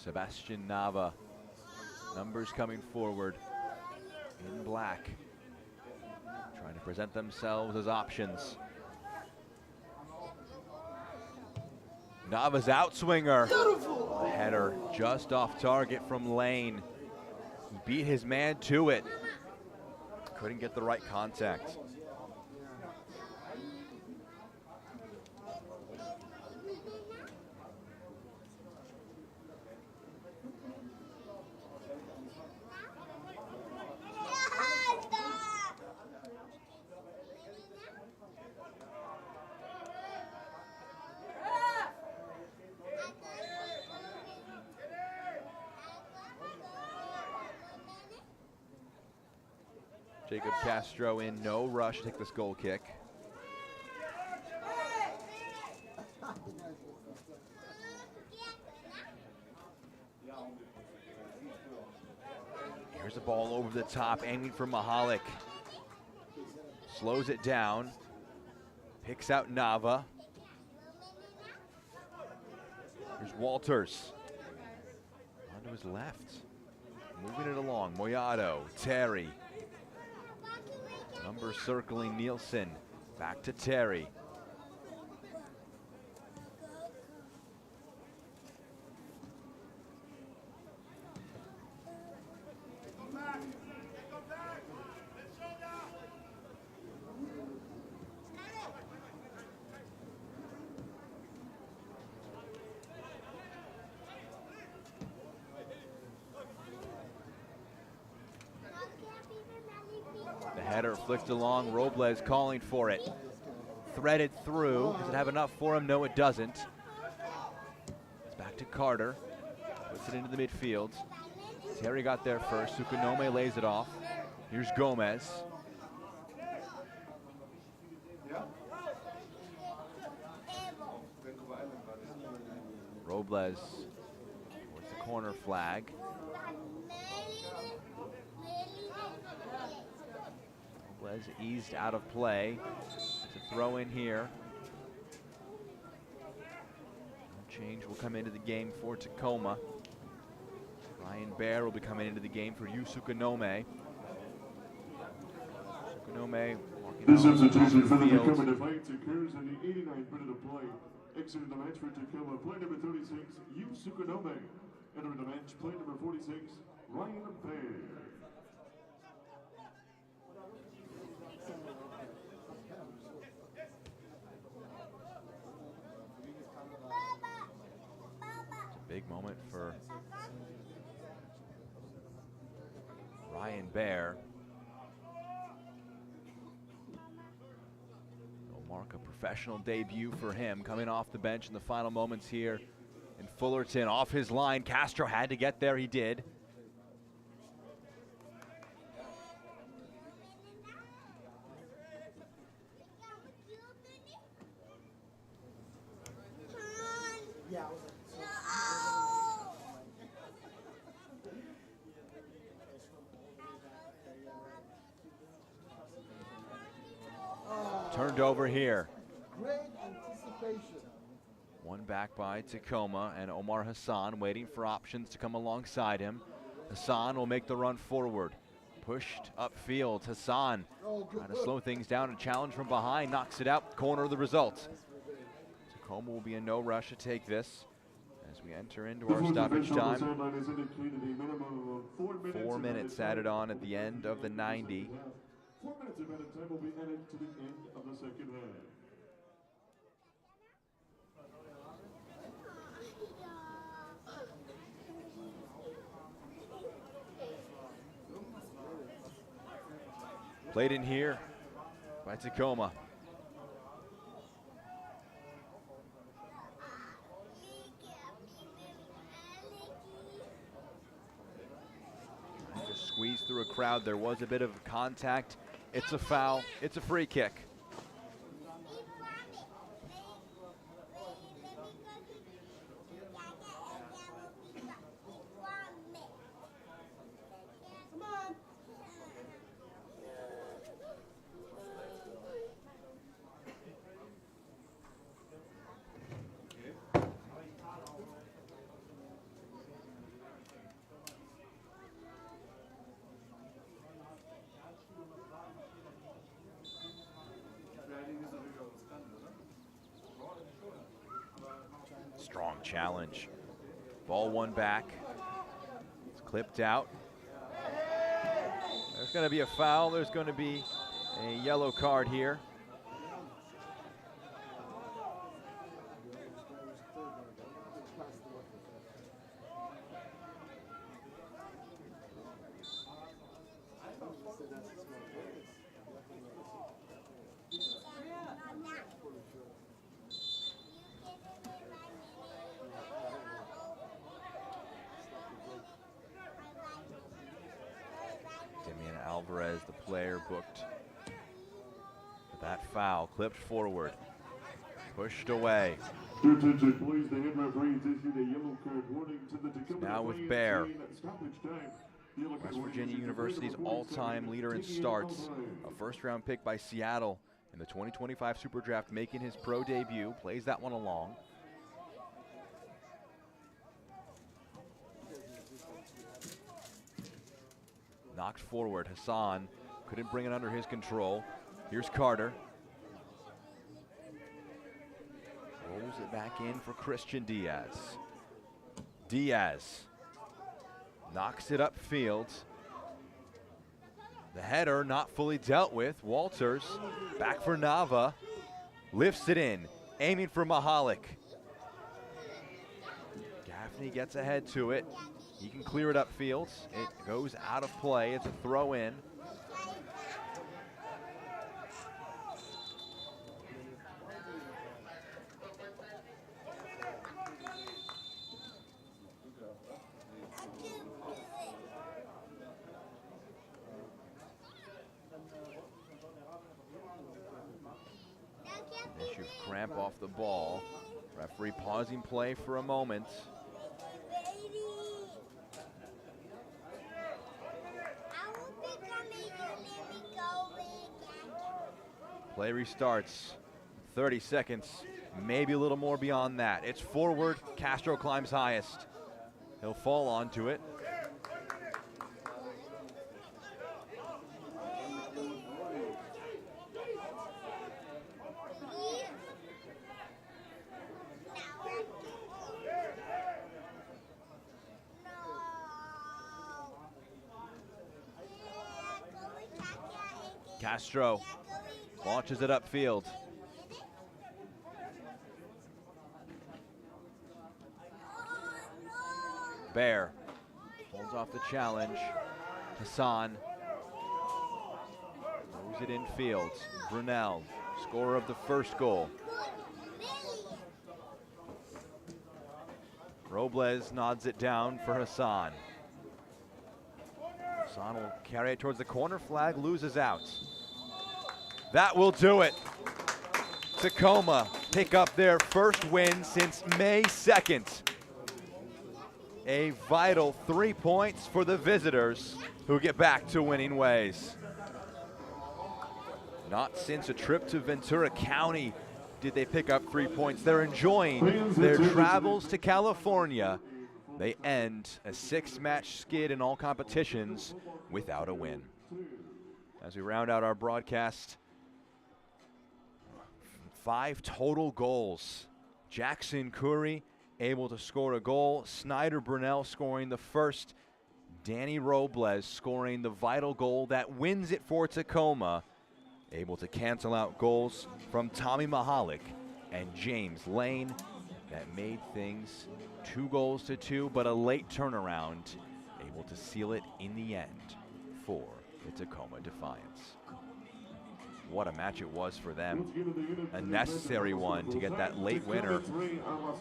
Sebastian Nava, numbers coming forward in black, trying to present themselves as options. Nava's outswinger, a header just off target from Lane. He beat his man to it, couldn't get the right contact. Jacob Castro in no rush to take this goal kick. Here's the ball over the top, aiming for Mahalik. Slows it down, picks out Nava. Here's Walters, onto his left. Moving it along, Moyado, Terry. Number circling Nielsen. Back to Terry. The header flicked along, Robles calling for it. Threaded through. Does it have enough for him? No, it doesn't. It's back to Carter. Puts it into the midfield. Terry got there first. Tsukanome lays it off. Here's Gomez. Robles towards the corner flag. Robles eased out of play. It's a throw in here. Change will come into the game for Tacoma. Ryan Baer will be coming into the game for Tsukanome. Tsukanome walking This out substitution for the field. Tacoma Defiance occurs in the 89th minute of play. Exiting the match for Tacoma, play number 36, Tsukanome. Entering the match, play number 46, Ryan Baer. Big moment for Ryan Baer. He'll mark a professional debut for him, coming off the bench in the final moments here in Fullerton. Off his line, Castro had to get there, he did. Turned over here. Great anticipation. One back by Tacoma, and Omar Hassan waiting for options to come alongside him. Hassan will make the run forward. Pushed upfield. Hassan trying to slow things down and challenge from behind. Knocks it out. Corner the result. Tacoma will be in no rush to take this as we enter into our stoppage time. 4 minutes added on at the end of the 90. 4 minutes of added time will be added to the end of the second half. Played in here by Tacoma. Just squeezed through a crowd. There was a bit of contact. It's a foul. It's a free kick. Strong challenge. Ball won back. It's clipped out. There's going to be a foul. There's going to be a yellow card here. Alvarez, the player, booked for that foul. Clipped forward, pushed away. Your attention, please. The head referee has issued a yellow card warning to the Tacoma. Now with Baer, West Virginia University's all-time leader in starts, a first-round pick by Seattle in the 2025 Super Draft, making his pro debut. Plays that one along. Knocked forward. Hassan couldn't bring it under his control. Here's Carter. Rolls it back in for Christian Diaz. Diaz knocks it upfield. The header not fully dealt with. Walters back for Nava. Lifts it in, aiming for Mahalik. Gaffney gets ahead to it. He can clear it upfield. It goes out of play. It's a throw in. Issue of cramp off the ball. Referee pausing play for a moment. Play restarts. 30 seconds, maybe a little more beyond that. It's forward. Castro climbs highest. He'll fall onto it. Castro launches it upfield. Bear holds off the challenge. Hassan throws it infield. Brunel, scorer of the first goal. Robles nods it down for Hassan. Hassan will carry it towards the corner flag, loses out. That will do it. Tacoma pick up their first win since May 2nd. A vital 3 points for the visitors who get back to winning ways. Not since a trip to Ventura County did they pick up 3 points. They're enjoying their travels to California. They end a 6-match skid in all competitions without a win. As we round out our broadcast, 5 total goals. Jackson Curry able to score a goal. Snyder Brunel scoring the first. Danny Robles scoring the vital goal that wins it for Tacoma. Able to cancel out goals from Tommy Mahalik and James Lane. That made things 2-2, but a late turnaround. Able to seal it in the end for the Tacoma Defiance. What a match it was for them. A necessary one to get that late winner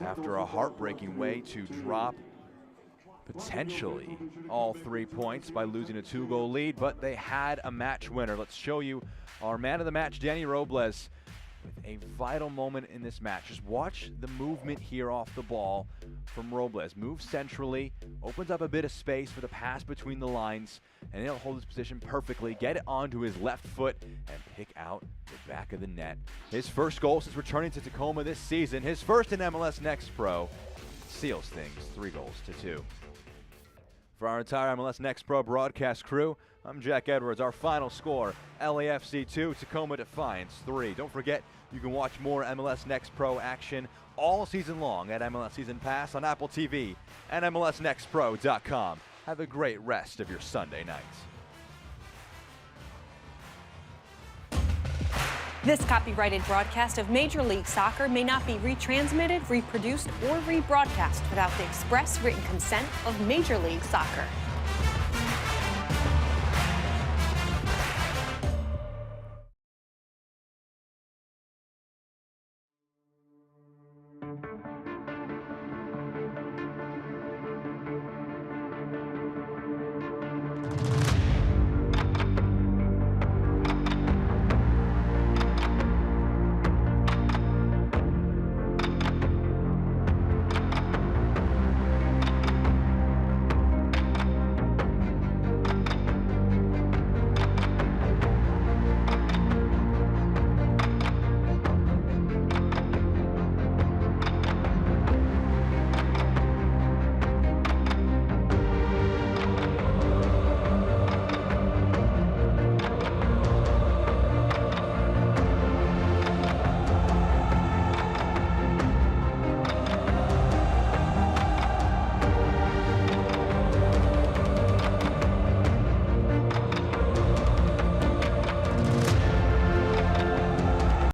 after a heartbreaking way to drop potentially all 3 points by losing a 2-goal lead, but they had a match winner. Let's show you our man of the match, Danny Robles, with a vital moment in this match. Just watch the movement here off the ball from Robles. Moves centrally, opens up a bit of space for the pass between the lines, and he'll hold his position perfectly, get it onto his left foot, and pick out the back of the net. His first goal since returning to Tacoma this season, his first in MLS Next Pro, seals things 3-2. For our entire MLS Next Pro broadcast crew, I'm Jack Edwards. Our final score, LAFC 2, Tacoma Defiance 3. Don't forget, you can watch more MLS Next Pro action all season long at MLS Season Pass on Apple TV and MLSNextPro.com. Have a great rest of your Sunday night. This copyrighted broadcast of Major League Soccer may not be retransmitted, reproduced, or rebroadcast without the express written consent of Major League Soccer.